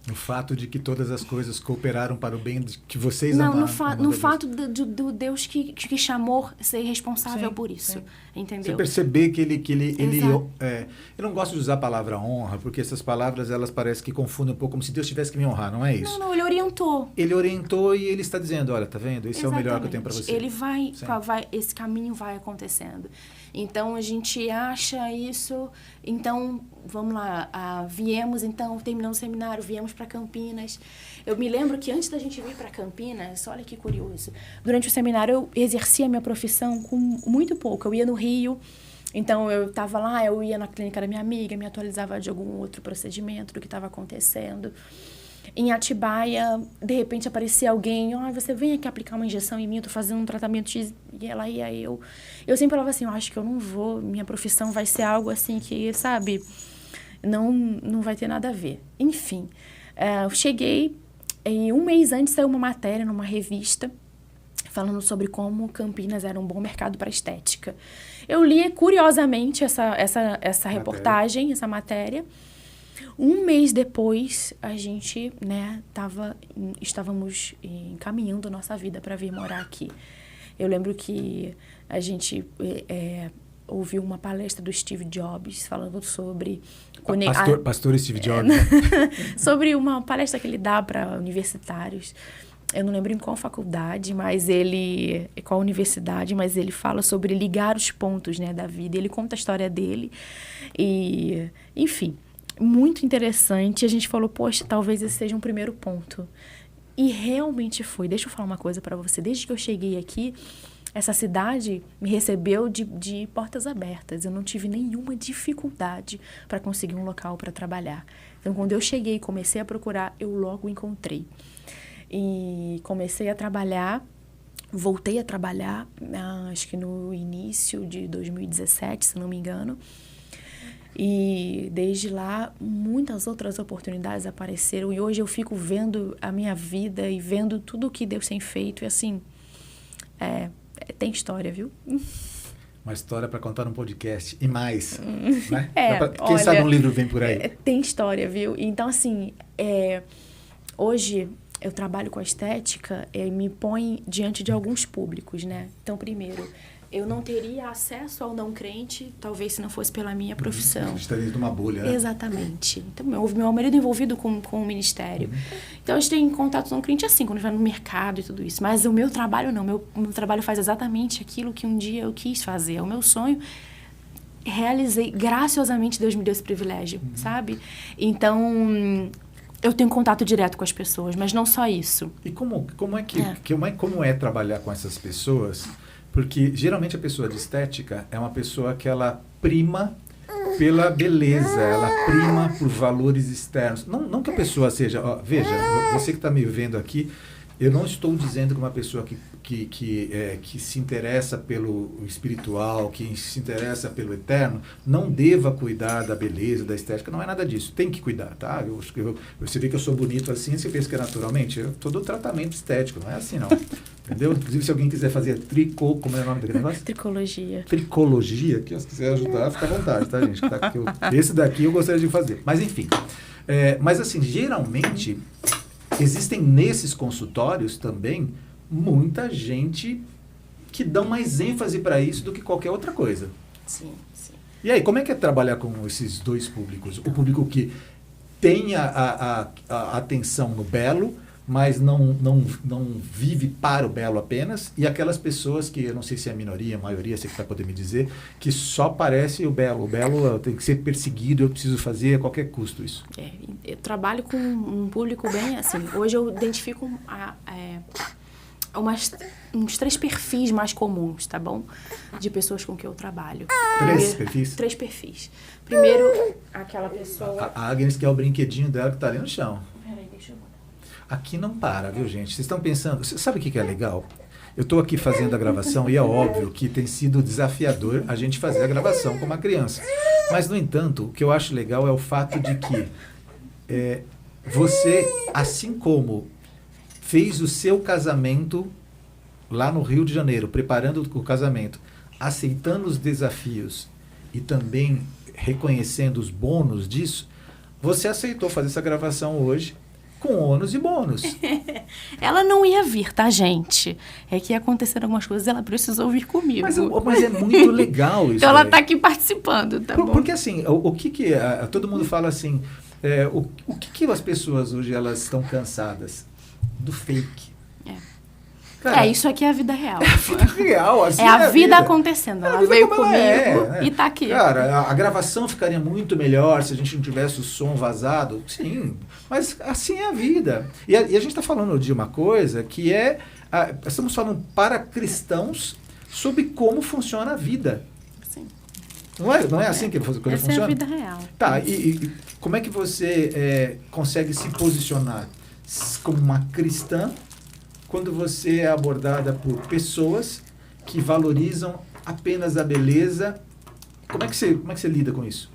No fato de que todas as coisas cooperaram para o bem que vocês Não, amaram. no fato do Deus que chamou ser responsável por isso. Sim. Entendeu? Você perceber que ele eu não gosto de usar a palavra honra, porque essas palavras, elas parecem que confundem um pouco, como se Deus tivesse que me honrar, não é isso? Não, ele orientou. Ele orientou e ele está dizendo, olha, tá vendo? Esse é o melhor que eu tenho para você. Ele vai, esse caminho vai acontecendo. Então, a gente acha isso, então, vamos lá, terminamos o seminário, viemos para Campinas. Eu me lembro que antes da gente vir para Campinas, olha que curioso, durante o seminário eu exercia a minha profissão com muito pouco. Eu ia no Rio, então eu estava lá, eu ia na clínica da minha amiga, me atualizava de algum outro procedimento, do que estava acontecendo. Em Atibaia, de repente aparecia alguém, você vem aqui aplicar uma injeção em mim, eu tô fazendo um tratamento X, e ela ia, eu sempre falava assim, eu acho que eu não vou, minha profissão vai ser algo assim que, sabe, não vai ter nada a ver. Enfim, eu cheguei, e um mês antes saiu uma matéria numa revista, falando sobre como Campinas era um bom mercado para estética. Eu li, curiosamente, essa reportagem, essa matéria. Um mês depois, a gente, estávamos encaminhando a nossa vida para vir morar aqui. Eu lembro que a gente ouviu uma palestra do Steve Jobs falando sobre... Pastor Steve Jobs. Sobre uma palestra que ele dá para universitários. Eu não lembro em qual faculdade, qual universidade, mas ele fala sobre ligar os pontos, da vida. Ele conta a história dele e, enfim... Muito interessante. A gente falou, poxa, talvez esse seja um primeiro ponto. E realmente foi. Deixa eu falar uma coisa para você. Desde que eu cheguei aqui, essa cidade me recebeu de portas abertas. Eu não tive nenhuma dificuldade para conseguir um local para trabalhar. Então, quando eu cheguei e comecei a procurar, eu logo encontrei. E comecei a trabalhar, voltei a trabalhar, acho que no início de 2017, se não me engano. E desde lá, muitas outras oportunidades apareceram. E hoje eu fico vendo a minha vida e vendo tudo o que Deus tem feito. E assim, tem história, viu? Uma história para contar num podcast. E mais, né? Quem sabe um livro vem por aí. Tem história, viu? Então, assim, hoje eu trabalho com a estética e me põe diante de alguns públicos, né? Então, primeiro... Eu não teria acesso ao não crente, talvez se não fosse pela minha profissão. A gente está dentro de uma bolha, né? Exatamente. Então, meu marido envolvido com o ministério. Então, a gente tem contato não crente assim, quando a gente vai no mercado e tudo isso. Mas o meu trabalho não. Meu trabalho faz exatamente aquilo que um dia eu quis fazer. É o meu sonho. Realizei, graciosamente, Deus me deu esse privilégio, sabe? Então... Eu tenho contato direto com as pessoas, mas não só isso. E como é trabalhar com essas pessoas? Porque geralmente a pessoa de estética é uma pessoa que ela prima pela beleza, ela prima por valores externos. Não que a pessoa seja... veja, você que está me vendo aqui, eu não estou dizendo que uma pessoa que se interessa pelo espiritual, que se interessa pelo eterno, não deva cuidar da beleza, da estética. Não é nada disso. Tem que cuidar, tá? Você vê que eu sou bonito assim, você pensa que é naturalmente? Eu estou do tratamento estético, não é assim não. Entendeu? Inclusive, se alguém quiser fazer como é o nome daquele negócio? Tricologia. Tricologia, que se quiser ajudar, fica à vontade, tá, gente? Esse daqui eu gostaria de fazer. Mas, enfim. Mas, assim, geralmente, existem nesses consultórios também muita gente que dão mais ênfase para isso do que qualquer outra coisa. Sim, sim. E aí, como é que é trabalhar com esses dois públicos? O público que tem a atenção no belo, mas não vive para o belo apenas, e aquelas pessoas que, eu não sei se é a minoria, a maioria, você que vai poder me dizer, que só parece o belo tem que ser perseguido, eu preciso fazer a qualquer custo isso. Eu trabalho com um público bem assim, hoje eu identifico uns 3 perfis mais comuns, tá bom? De pessoas com que eu trabalho. 3 perfis? 3 perfis. Primeiro, aquela pessoa... A Agnes quer o brinquedinho dela que tá ali no chão. Peraí, deixa eu botar. Aqui não para, viu, gente? Vocês estão pensando... Sabe o que é legal? Eu estou aqui fazendo a gravação e é óbvio que tem sido desafiador a gente fazer a gravação com uma criança. Mas, no entanto, o que eu acho legal é o fato de que você, assim como fez o seu casamento lá no Rio de Janeiro, preparando o casamento, aceitando os desafios e também reconhecendo os bônus disso, você aceitou fazer essa gravação hoje com ônus e bônus. Ela não ia vir, tá, gente? É que aconteceram algumas coisas, ela precisou vir comigo. Mas é muito legal isso. Então ela tá aqui participando, tá bom? Porque assim, todo mundo fala assim, o que as pessoas hoje elas estão cansadas? Do fake. Cara, isso aqui é a vida real. É a vida real, assim. É a vida acontecendo. Ela veio comigo e tá aqui. Cara, a gravação ficaria muito melhor se a gente não tivesse o som vazado. Sim, mas assim é a vida. E a gente está falando de uma coisa que estamos falando para cristãos sobre como funciona a vida. Sim. Não é assim que a coisa funciona? Essa é a vida real. Tá, e como é que você consegue se posicionar como uma cristã quando você é abordada por pessoas que valorizam apenas a beleza? Como é que você lida com isso?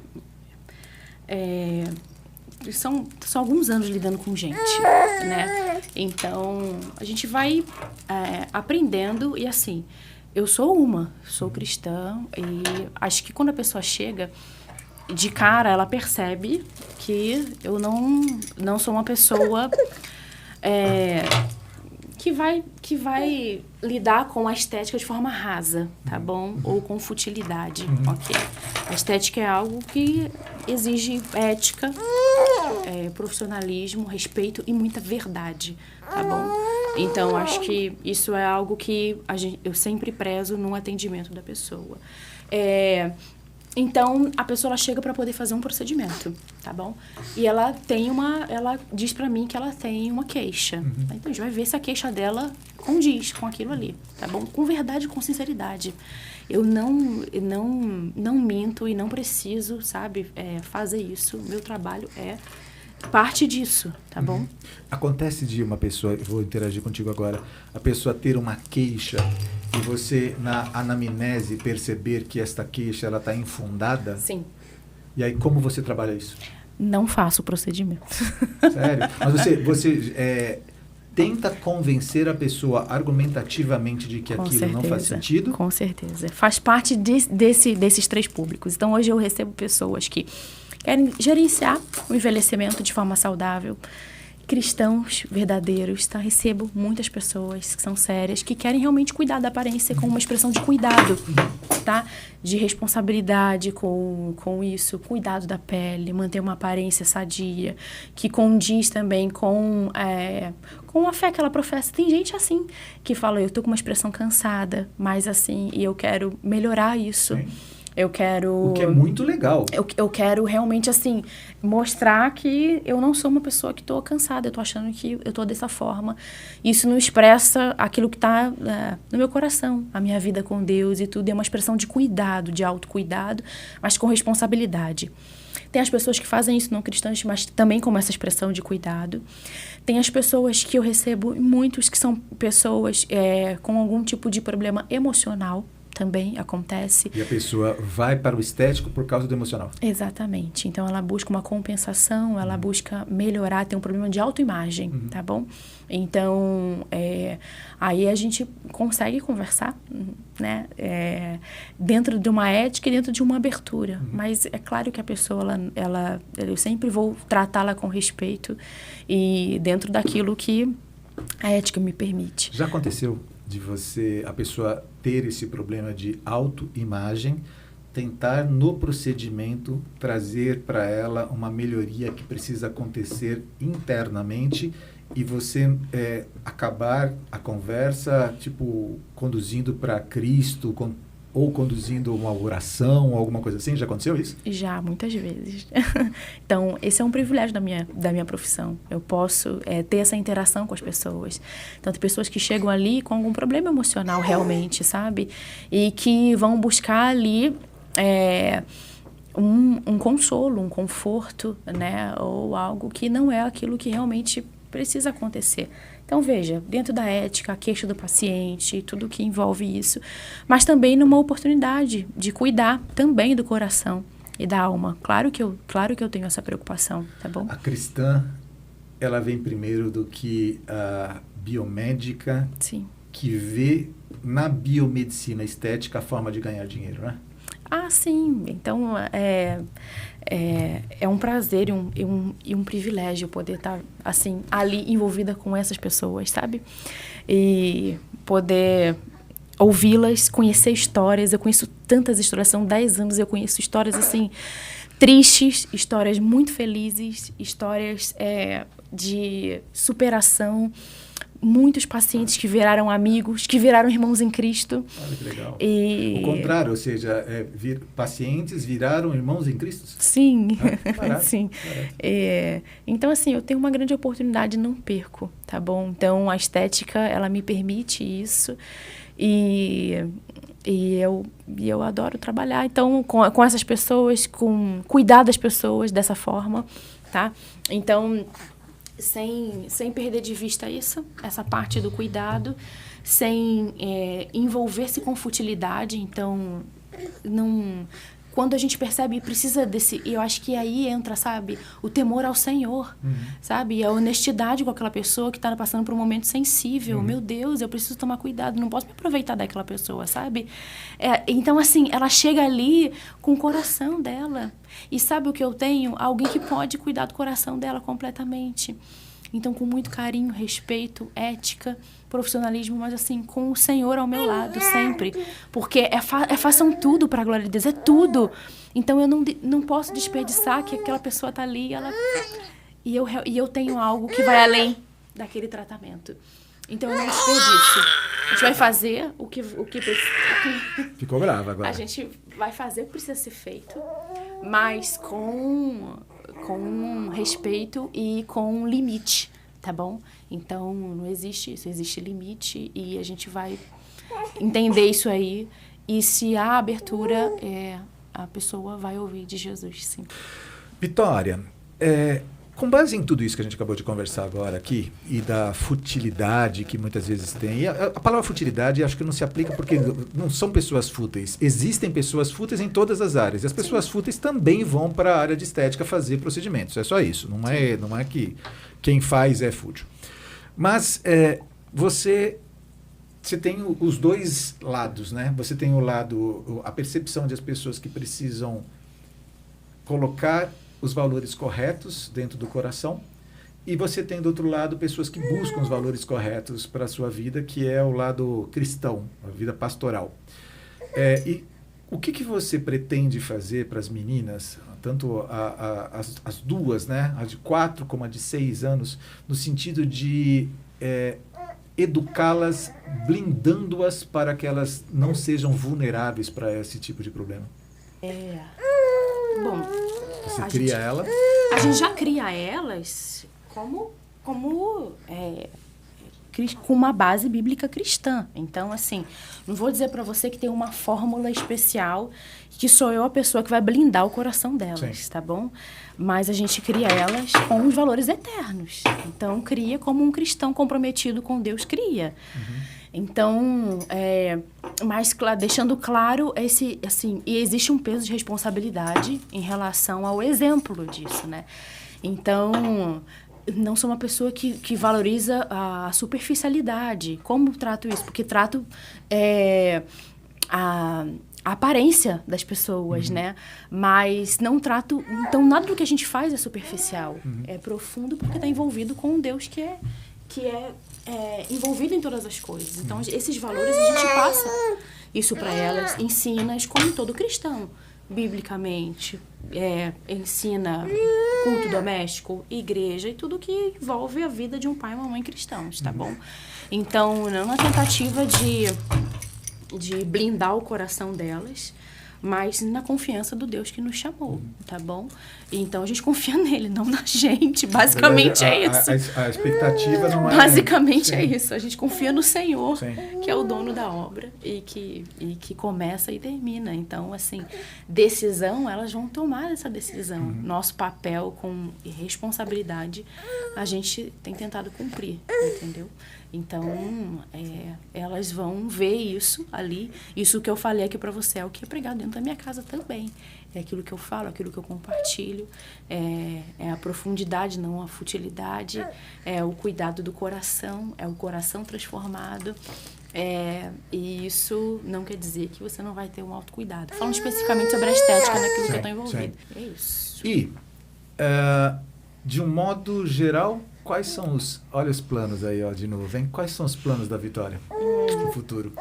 São alguns anos lidando com gente, né? Então, a gente vai aprendendo e assim, eu sou cristã e acho que quando a pessoa chega, de cara, ela percebe que eu não sou uma pessoa que vai lidar com a estética de forma rasa, tá bom? Ou com futilidade, ok? A estética é algo que exige ética, profissionalismo, respeito e muita verdade, tá bom? Então, acho que isso é algo que eu sempre prezo no atendimento da pessoa. Então, a pessoa ela chega para poder fazer um procedimento, tá bom? E ela diz para mim que ela tem uma queixa. Então, a gente vai ver se a queixa dela condiz com aquilo ali, tá bom? Com verdade e com sinceridade. Eu não minto e não preciso, sabe, fazer isso. Meu trabalho é parte disso, tá bom? Acontece de uma pessoa, eu vou interagir contigo agora, a pessoa ter uma queixa e você, na anamnese, perceber que esta queixa ela está infundada? Sim. E aí, como você trabalha isso? Não faço o procedimento. Sério? Mas você tenta convencer a pessoa argumentativamente de que aquilo não faz sentido? Com certeza. Faz parte desses três públicos. Então, hoje eu recebo pessoas que querem gerenciar o envelhecimento de forma saudável, cristãos verdadeiros, tá? Recebo muitas pessoas que são sérias, que querem realmente cuidar da aparência com uma expressão de cuidado, tá? De responsabilidade com isso, cuidado da pele, manter uma aparência sadia, que condiz também com a fé que ela professa. Tem gente assim, que fala, eu tô com uma expressão cansada, mas assim, e eu quero melhorar isso. Sim. Eu quero... O que é muito legal. Eu quero realmente, assim, mostrar que eu não sou uma pessoa que estou cansada. Eu estou achando que eu estou dessa forma. Isso não expressa aquilo que está no meu coração. A minha vida com Deus e tudo. É uma expressão de cuidado, de autocuidado, mas com responsabilidade. Tem as pessoas que fazem isso não cristãs, mas também com essa expressão de cuidado. Tem as pessoas que eu recebo, muitos que são pessoas com algum tipo de problema emocional. Também acontece. E a pessoa vai para o estético por causa do emocional. Exatamente. Então, ela busca uma compensação, ela busca melhorar, tem um problema de autoimagem, tá bom? Então, aí a gente consegue conversar, né? Dentro de uma ética e dentro de uma abertura. Mas é claro que a pessoa, eu sempre vou tratá-la com respeito e dentro daquilo que a ética me permite. Já aconteceu de a pessoa ter esse problema de autoimagem, tentar no procedimento trazer para ela uma melhoria que precisa acontecer internamente e você acabar a conversa, tipo, conduzindo para Cristo, ou conduzindo uma oração, alguma coisa assim? Já aconteceu isso? Já, muitas vezes. Então, esse é um privilégio da minha profissão. Eu posso ter essa interação com as pessoas. Então, tem pessoas que chegam ali com algum problema emocional realmente, sabe? E que vão buscar ali um consolo, um conforto, né? Ou algo que não é aquilo que realmente precisa acontecer. Então, veja, dentro da ética, a queixa do paciente, tudo que envolve isso, mas também numa oportunidade de cuidar também do coração e da alma. Claro que eu tenho essa preocupação, tá bom? A cristã, ela vem primeiro do que a biomédica. Sim. Que vê na biomedicina estética a forma de ganhar dinheiro, né? Ah, sim. Então, é um prazer e um privilégio poder estar, assim, ali envolvida com essas pessoas, sabe? E poder ouvi-las, conhecer histórias. Eu conheço tantas histórias, são 10 anos, eu conheço histórias, assim, tristes, histórias muito felizes, histórias de superação. Muitos pacientes que viraram amigos, que viraram irmãos em Cristo. Olha que legal. O contrário, ou seja, pacientes viraram irmãos em Cristo? Sim, barato, sim. Barato. Então, assim, eu tenho uma grande oportunidade, não perco, tá bom? Então, a estética, ela me permite isso e eu adoro trabalhar. Então, com essas pessoas, cuidar das pessoas dessa forma, tá? Então, sem perder de vista essa parte do cuidado, sem envolver-se com futilidade. Então, quando a gente percebe, precisa desse... Eu acho que aí entra, sabe, o temor ao Senhor, sabe? E a honestidade com aquela pessoa que está passando por um momento sensível. Meu Deus, eu preciso tomar cuidado, não posso me aproveitar daquela pessoa, sabe? Então, assim, ela chega ali com o coração dela. E sabe o que eu tenho? Alguém que pode cuidar do coração dela completamente. Então, com muito carinho, respeito, ética, profissionalismo, mas assim, com o Senhor ao meu lado, sempre. Porque façam tudo para a glória de Deus, é tudo. Então, eu não posso desperdiçar que aquela pessoa está ali e eu tenho algo que vai além daquele tratamento. Então, eu não desperdiço. A gente vai fazer o que Ficou brava agora. A gente vai fazer o que precisa ser feito, mas com respeito e com limite, tá bom? Então, não existe isso, existe limite e a gente vai entender isso aí. E se há abertura, a pessoa vai ouvir de Jesus, sim. Vitória, com base em tudo isso que a gente acabou de conversar agora aqui, e da futilidade que muitas vezes tem, e a palavra futilidade acho que não se aplica porque não são pessoas fúteis. Existem pessoas fúteis em todas as áreas. E as pessoas fúteis também vão para a área de estética fazer procedimentos. É só isso. Não é que quem faz é fútil. Mas você tem os dois lados, né? Você tem o lado, a percepção de as pessoas que precisam colocar os valores corretos dentro do coração, e você tem do outro lado pessoas que buscam os valores corretos para a sua vida, que é o lado cristão, a vida pastoral. E o que você pretende fazer para as meninas, tanto as duas, né, a de 4 como a de 6 anos, no sentido de educá-las, blindando-as para que elas não sejam vulneráveis para esse tipo de problema? Bom, você cria ela? A gente já cria elas com uma base bíblica cristã. Então, assim, não vou dizer para você que tem uma fórmula especial, que sou eu a pessoa que vai blindar o coração delas, sim, tá bom? Mas a gente cria elas com os valores eternos. Então, cria como um cristão comprometido com Deus cria. Então, mas deixando claro e existe um peso de responsabilidade em relação ao exemplo disso, né? Então, não sou uma pessoa que valoriza a superficialidade. Como trato isso? Porque trato a aparência das pessoas, né? Mas não trato... Então, nada do que a gente faz é superficial. É profundo porque está envolvido com um Deus que é envolvido em todas as coisas. Então, esses valores a gente passa isso para elas, ensina-as como todo cristão, biblicamente, ensina culto doméstico, igreja e tudo que envolve a vida de um pai e uma mãe cristãos, tá bom? Então, não na tentativa de blindar o coração delas, mas na confiança do Deus que nos chamou, tá bom? Então, a gente confia nele, não na gente. Basicamente é isso. A expectativa não é... Basicamente é isso. A gente confia no Senhor, sim, que é o dono da obra e que começa e termina. Então, assim, decisão, elas vão tomar essa decisão. Nosso papel com responsabilidade, a gente tem tentado cumprir, entendeu? Então, elas vão ver isso ali. Isso que eu falei aqui para você é o que é pregado dentro da minha casa também. É aquilo que eu falo, aquilo que eu compartilho. É a profundidade, não a futilidade. É o cuidado do coração, é o coração transformado. E isso não quer dizer que você não vai ter um autocuidado. Falando especificamente sobre a estética daquilo que eu estou envolvido. É isso. E, de um modo geral, quais são os... Olha os planos aí, ó, de novo, hein? Quais são os planos da Vitória no futuro?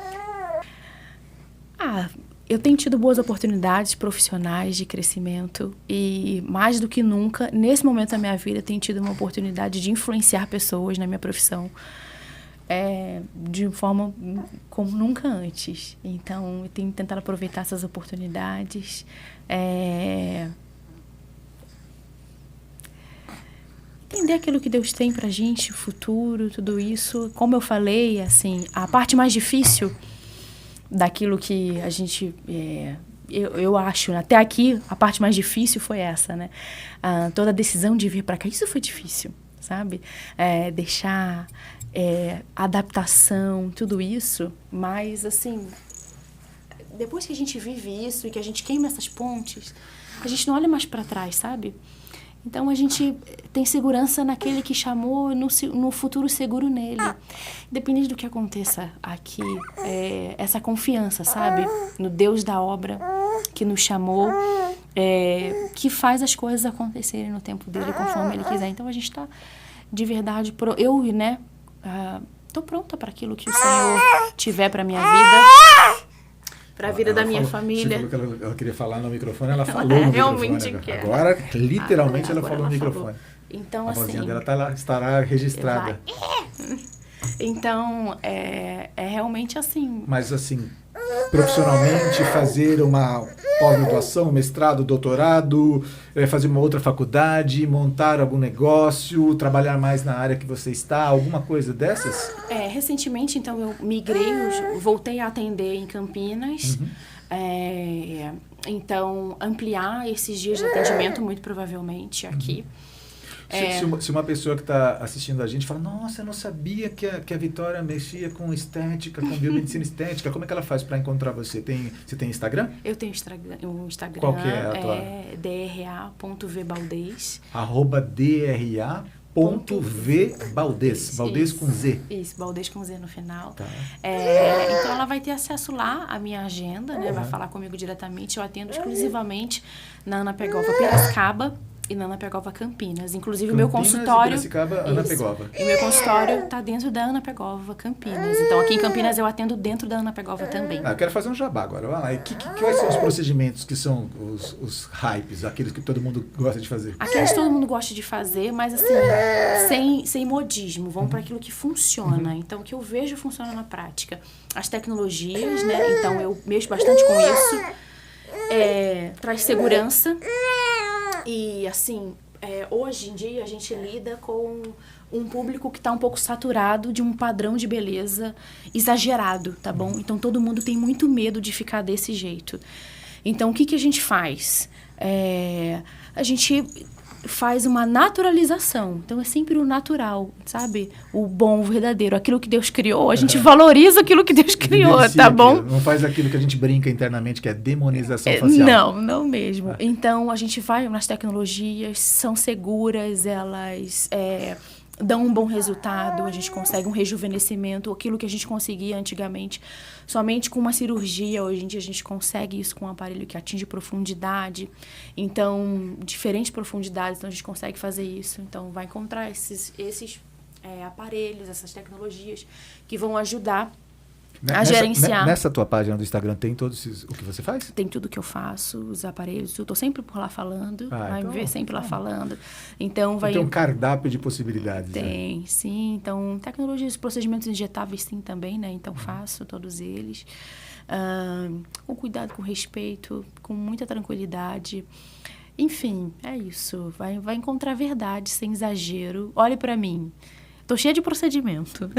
Eu tenho tido boas oportunidades profissionais de crescimento e, mais do que nunca, nesse momento da minha vida, tenho tido uma oportunidade de influenciar pessoas na minha profissão de forma como nunca antes. Então, eu tenho tentado aproveitar essas oportunidades. Entender aquilo que Deus tem pra gente, o futuro, tudo isso. Como eu falei, assim, a parte mais difícil daquilo que a gente... eu acho, até aqui, a parte mais difícil foi essa, né? Toda a decisão de vir para cá, isso foi difícil, sabe? Deixar adaptação, tudo isso. Mas, assim, depois que a gente vive isso e que a gente queima essas pontes, a gente não olha mais para trás, sabe? Então, a gente tem segurança naquele que chamou, no futuro seguro nele. Independente do que aconteça aqui, essa confiança, sabe? No Deus da obra que nos chamou, que faz as coisas acontecerem no tempo dele, conforme ele quiser. Então, a gente está, de verdade, estou pronta para aquilo que o Senhor tiver para minha vida. Para a vida da minha família. Você falou que ela queria falar no microfone, ela falou no realmente microfone. Agora, literalmente, ela falou no microfone. Então, a vozinha assim, dela estará registrada. Então, é realmente assim. Mas, assim, profissionalmente, fazer uma pós-graduação, mestrado, doutorado, fazer uma outra faculdade, montar algum negócio, trabalhar mais na área que você está, alguma coisa dessas? Recentemente, então, eu migrei, voltei a atender em Campinas. Então, ampliar esses dias de atendimento, muito provavelmente, aqui. Se uma pessoa que está assistindo a gente fala, nossa, eu não sabia que a Vitória mexia com estética, com biomedicina estética, como é que ela faz para encontrar você? Você tem Instagram? Eu tenho um Instagram. Qual que é a tua? dra.vbaldez. @dra.vbaldez. Baldez com Z. Isso, Baldez com Z no final. Tá. Então, ela vai ter acesso lá à minha agenda, né? Vai falar comigo diretamente. Eu atendo exclusivamente na Ana Pegova Piracicaba e na Ana Pegova Campinas. Inclusive, o meu consultório... Piracicaba, Ana Pegova. E o meu consultório está dentro da Ana Pegova Campinas. Então, aqui em Campinas, eu atendo dentro da Ana Pegova também. Eu quero fazer um jabá agora. Vai lá. Quais são os procedimentos que são os hypes, aqueles que todo mundo gosta de fazer? Aqueles que todo mundo gosta de fazer, mas assim, sem modismo. Vamos para aquilo que funciona. Então, o que eu vejo funciona na prática. As tecnologias, né? Então, eu mexo bastante com isso. Traz segurança. E, assim, hoje em dia a gente lida com um público que está um pouco saturado de um padrão de beleza exagerado, tá bom? Então, todo mundo tem muito medo de ficar desse jeito. Então, o que a gente faz? A gente faz uma naturalização. Então, é sempre o natural, sabe? O bom, o verdadeiro. Aquilo que Deus criou, a gente valoriza aquilo que Deus criou, tá bom? Não faz aquilo que a gente brinca internamente, que é demonização facial. Não mesmo. Então, a gente vai nas tecnologias, são seguras, elas dão um bom resultado, a gente consegue um rejuvenescimento, aquilo que a gente conseguia antigamente somente com uma cirurgia, hoje em dia a gente consegue isso com um aparelho que atinge profundidade, então, diferentes profundidades, então a gente consegue fazer isso, então vai encontrar esses aparelhos, essas tecnologias que vão ajudar a gerenciar. Nessa tua página do Instagram tem todos o que você faz? Tem tudo que eu faço, os aparelhos, eu tô sempre por lá falando, vai me ver sempre lá falando. Então vai... Tem um cardápio de possibilidades. Tem, sim. Então, tecnologias, procedimentos injetáveis sim também, né? Então faço todos eles. Com cuidado, com respeito, com muita tranquilidade. Enfim, é isso. Vai encontrar verdade sem exagero. Olhe pra mim. Tô cheia de procedimento.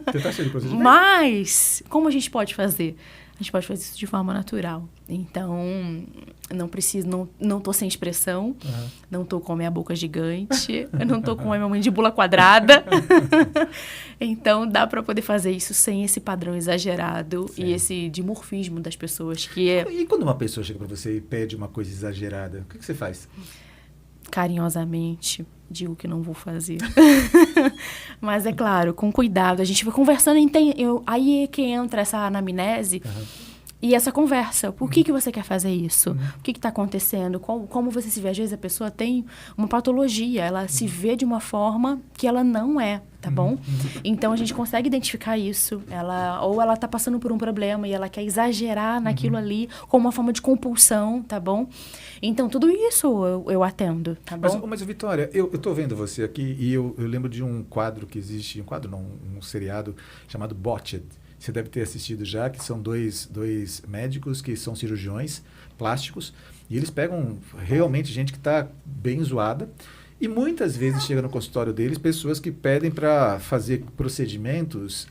Você tá cheia de procedimento? Mas, como a gente pode fazer? A gente pode fazer isso de forma natural. Então, não preciso, não tô sem expressão, não tô com a minha boca gigante, eu não tô com a minha mandíbula quadrada. Então, dá para poder fazer isso sem esse padrão exagerado e esse dimorfismo das pessoas que é... E quando uma pessoa chega para você e pede uma coisa exagerada, o que você faz? carinhosamente, digo que não vou fazer. Mas é claro, com cuidado. A gente vai conversando, aí é que entra essa anamnese e essa conversa. Por que você quer fazer isso? O que está acontecendo? Como você se vê? Às vezes a pessoa tem uma patologia, ela se vê de uma forma que ela não é, tá bom? Então a gente consegue identificar isso. Ou ela está passando por um problema e ela quer exagerar naquilo ali como uma forma de compulsão, tá bom? Então tudo isso eu atendo, tá bom? Mas Vitória, eu tô vendo você aqui e eu lembro de um quadro que existe, um seriado chamado Botched. Você deve ter assistido já, que são dois médicos que são cirurgiões plásticos e eles pegam realmente gente que está bem zoada e muitas vezes chega no consultório deles pessoas que pedem para fazer procedimentos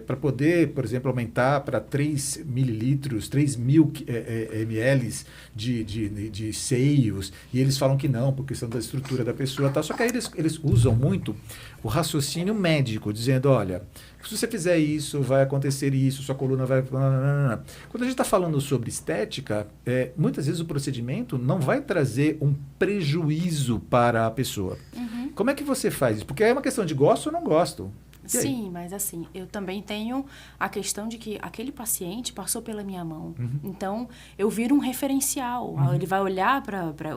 para poder, por exemplo, aumentar para 3 mililitros, 3.000 ml de seios, e eles falam que não, por questão da estrutura da pessoa. Tá? Só que aí eles usam muito o raciocínio médico, dizendo, olha, se você fizer isso, vai acontecer isso, sua coluna vai... Quando a gente está falando sobre estética, muitas vezes o procedimento não vai trazer um prejuízo para a pessoa. Como é que você faz isso? Porque é uma questão de gosto ou não gosto. Sim, mas assim, eu também tenho a questão de que aquele paciente passou pela minha mão. Então, eu viro um referencial. Ele vai olhar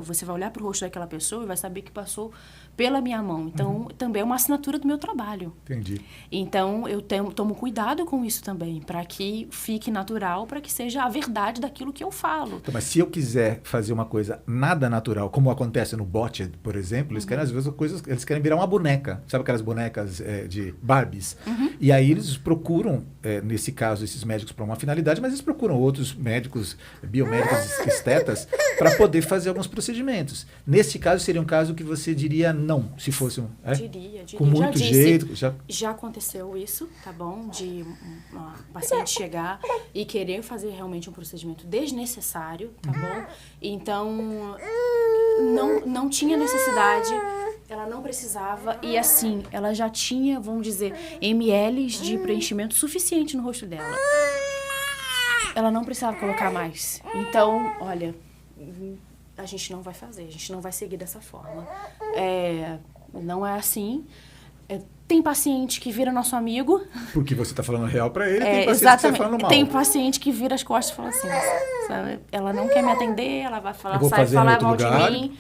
você vai olhar para o rosto daquela pessoa e vai saber que passou pela minha mão. Então, também é uma assinatura do meu trabalho. Entendi. Então, eu tomo cuidado com isso também, para que fique natural, para que seja a verdade daquilo que eu falo. Então, mas se eu quiser fazer uma coisa nada natural, como acontece no Botched, por exemplo, eles querem às vezes eles querem virar uma boneca. Sabe aquelas bonecas de Barbies? E aí eles procuram, nesse caso, esses médicos para uma finalidade, mas eles procuram outros médicos, biomédicos, estetas, para poder fazer alguns procedimentos. Nesse caso, seria um caso que você diria não, se fosse um... Diria. Com muito jeito. Já aconteceu isso, tá bom? De uma paciente chegar e querer fazer realmente um procedimento desnecessário, tá bom? Então, não tinha necessidade, ela não precisava e assim, ela já tinha, vamos dizer, ml de preenchimento suficiente no rosto dela. Ela não precisava colocar mais. Então, olha, a gente não vai fazer, a gente não vai seguir dessa forma. Não é assim. Tem paciente que vira nosso amigo. Porque você está falando real para ele, tem paciente exatamente. que você tá falando mal. Tem paciente que vira as costas e fala assim, sabe? Ela não quer me atender, ela vai falar, sai fazer falar mal lugar. de mim.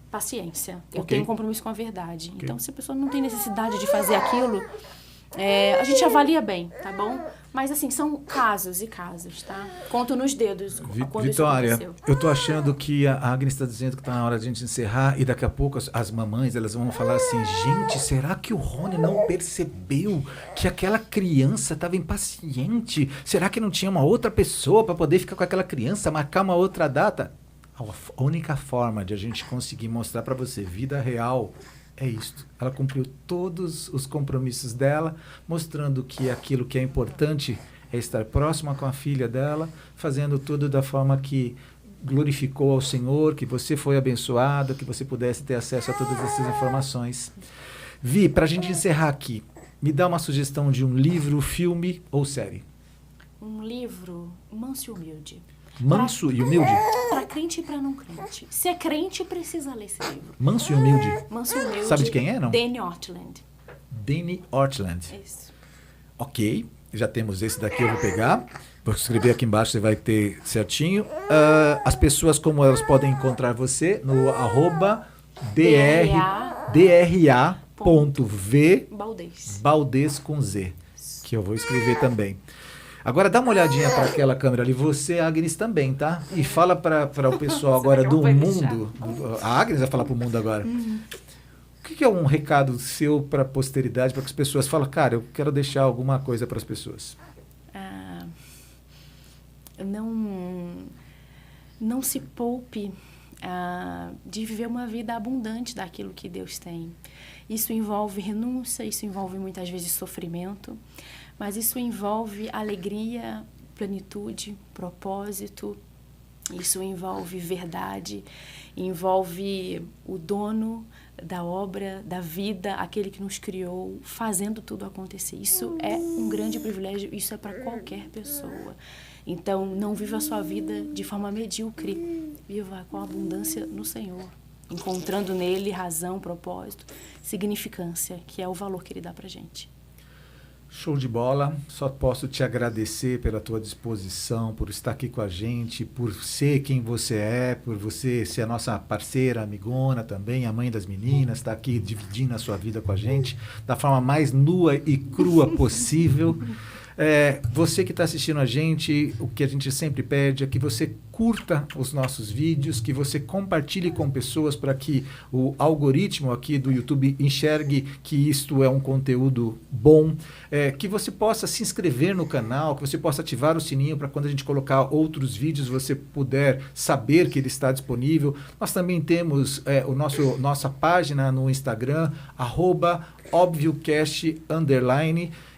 Paciência. Eu tenho compromisso com a verdade. Então, se a pessoa não tem necessidade de fazer aquilo, a gente avalia bem, tá bom? Mas, assim, são casos e casos, tá? Conto nos dedos quando Vitória, isso aconteceu. eu tô achando que a Agnes está dizendo que está na hora de a gente encerrar e daqui a pouco as mamães, elas vão falar assim, gente, será que o Rony não percebeu que aquela criança estava impaciente? Será que não tinha uma outra pessoa para poder ficar com aquela criança, marcar uma outra data? A única forma de a gente conseguir mostrar para você vida real é isto. Ela cumpriu todos os compromissos dela, mostrando que aquilo que é importante é estar próxima com a filha dela, fazendo tudo da forma que glorificou ao Senhor, que você foi abençoada, que você pudesse ter acesso a todas essas informações. Vi, para a gente encerrar aqui, me dá uma sugestão de um livro, filme ou série. Um livro manso e humilde. Manso e humilde? Para crente e para não crente. Se é crente, precisa ler esse livro. Manso e humilde? Manso e humilde. Sabe de quem é, não? Danny Ortland. Danny Ortland. Isso. Ok, já temos esse daqui, eu vou pegar. Vou escrever aqui embaixo, você vai ter certinho. As pessoas, como elas podem encontrar você? No @dra.v Baldez com Z, que eu vou escrever também. Agora dá uma olhadinha para aquela câmera ali, você, Agnes, também, tá? E fala para o pessoal agora do mundo. A Agnes vai falar para o mundo agora. O que é um recado seu para a posteridade, para que as pessoas falem, cara, eu quero deixar alguma coisa para as pessoas? Não se poupe de viver uma vida abundante daquilo que Deus tem. Isso envolve renúncia, isso envolve muitas vezes sofrimento, mas isso envolve alegria, plenitude, propósito, isso envolve verdade, envolve o dono da obra, da vida, aquele que nos criou, fazendo tudo acontecer. Isso é um grande privilégio, isso é para qualquer pessoa. Então, não viva a sua vida de forma medíocre, viva com abundância no Senhor. encontrando nele razão, propósito, significância, que é o valor que ele dá pra gente. Show de bola, só posso te agradecer pela tua disposição, por estar aqui com a gente, por ser quem você é, por você ser a nossa parceira, amigona também, a mãe das meninas, estar aqui dividindo a sua vida com a gente da forma mais nua e crua possível. Você que está assistindo a gente, o que a gente sempre pede é que você curta os nossos vídeos, que você compartilhe com pessoas para que o algoritmo aqui do YouTube enxergue que isto é um conteúdo bom, que você possa se inscrever no canal, que você possa ativar o sininho para quando a gente colocar outros vídeos você puder saber que ele está disponível. Nós também temos nossa página no Instagram, @ObvioCast_.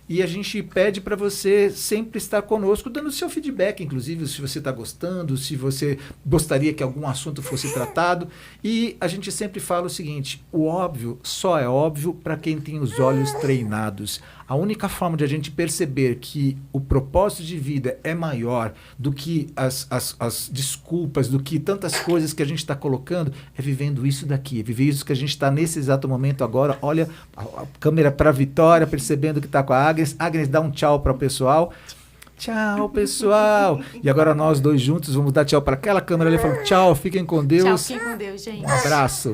E a gente pede para você sempre estar conosco, dando seu feedback, inclusive, se você está gostando, se você gostaria que algum assunto fosse tratado. E a gente sempre fala o seguinte, o óbvio só é óbvio para quem tem os olhos treinados. A única forma de a gente perceber que o propósito de vida é maior do que as desculpas, do que tantas coisas que a gente está colocando, é vivendo isso daqui, é viver isso que a gente está nesse exato momento agora. Olha a câmera para a Vitória, percebendo que está com a Agnes. Agnes, dá um tchau para o pessoal. Tchau, pessoal. E agora nós dois juntos vamos dar tchau para aquela câmera ali e falar tchau, fiquem com Deus. Tchau, fiquem com Deus, gente. Um abraço.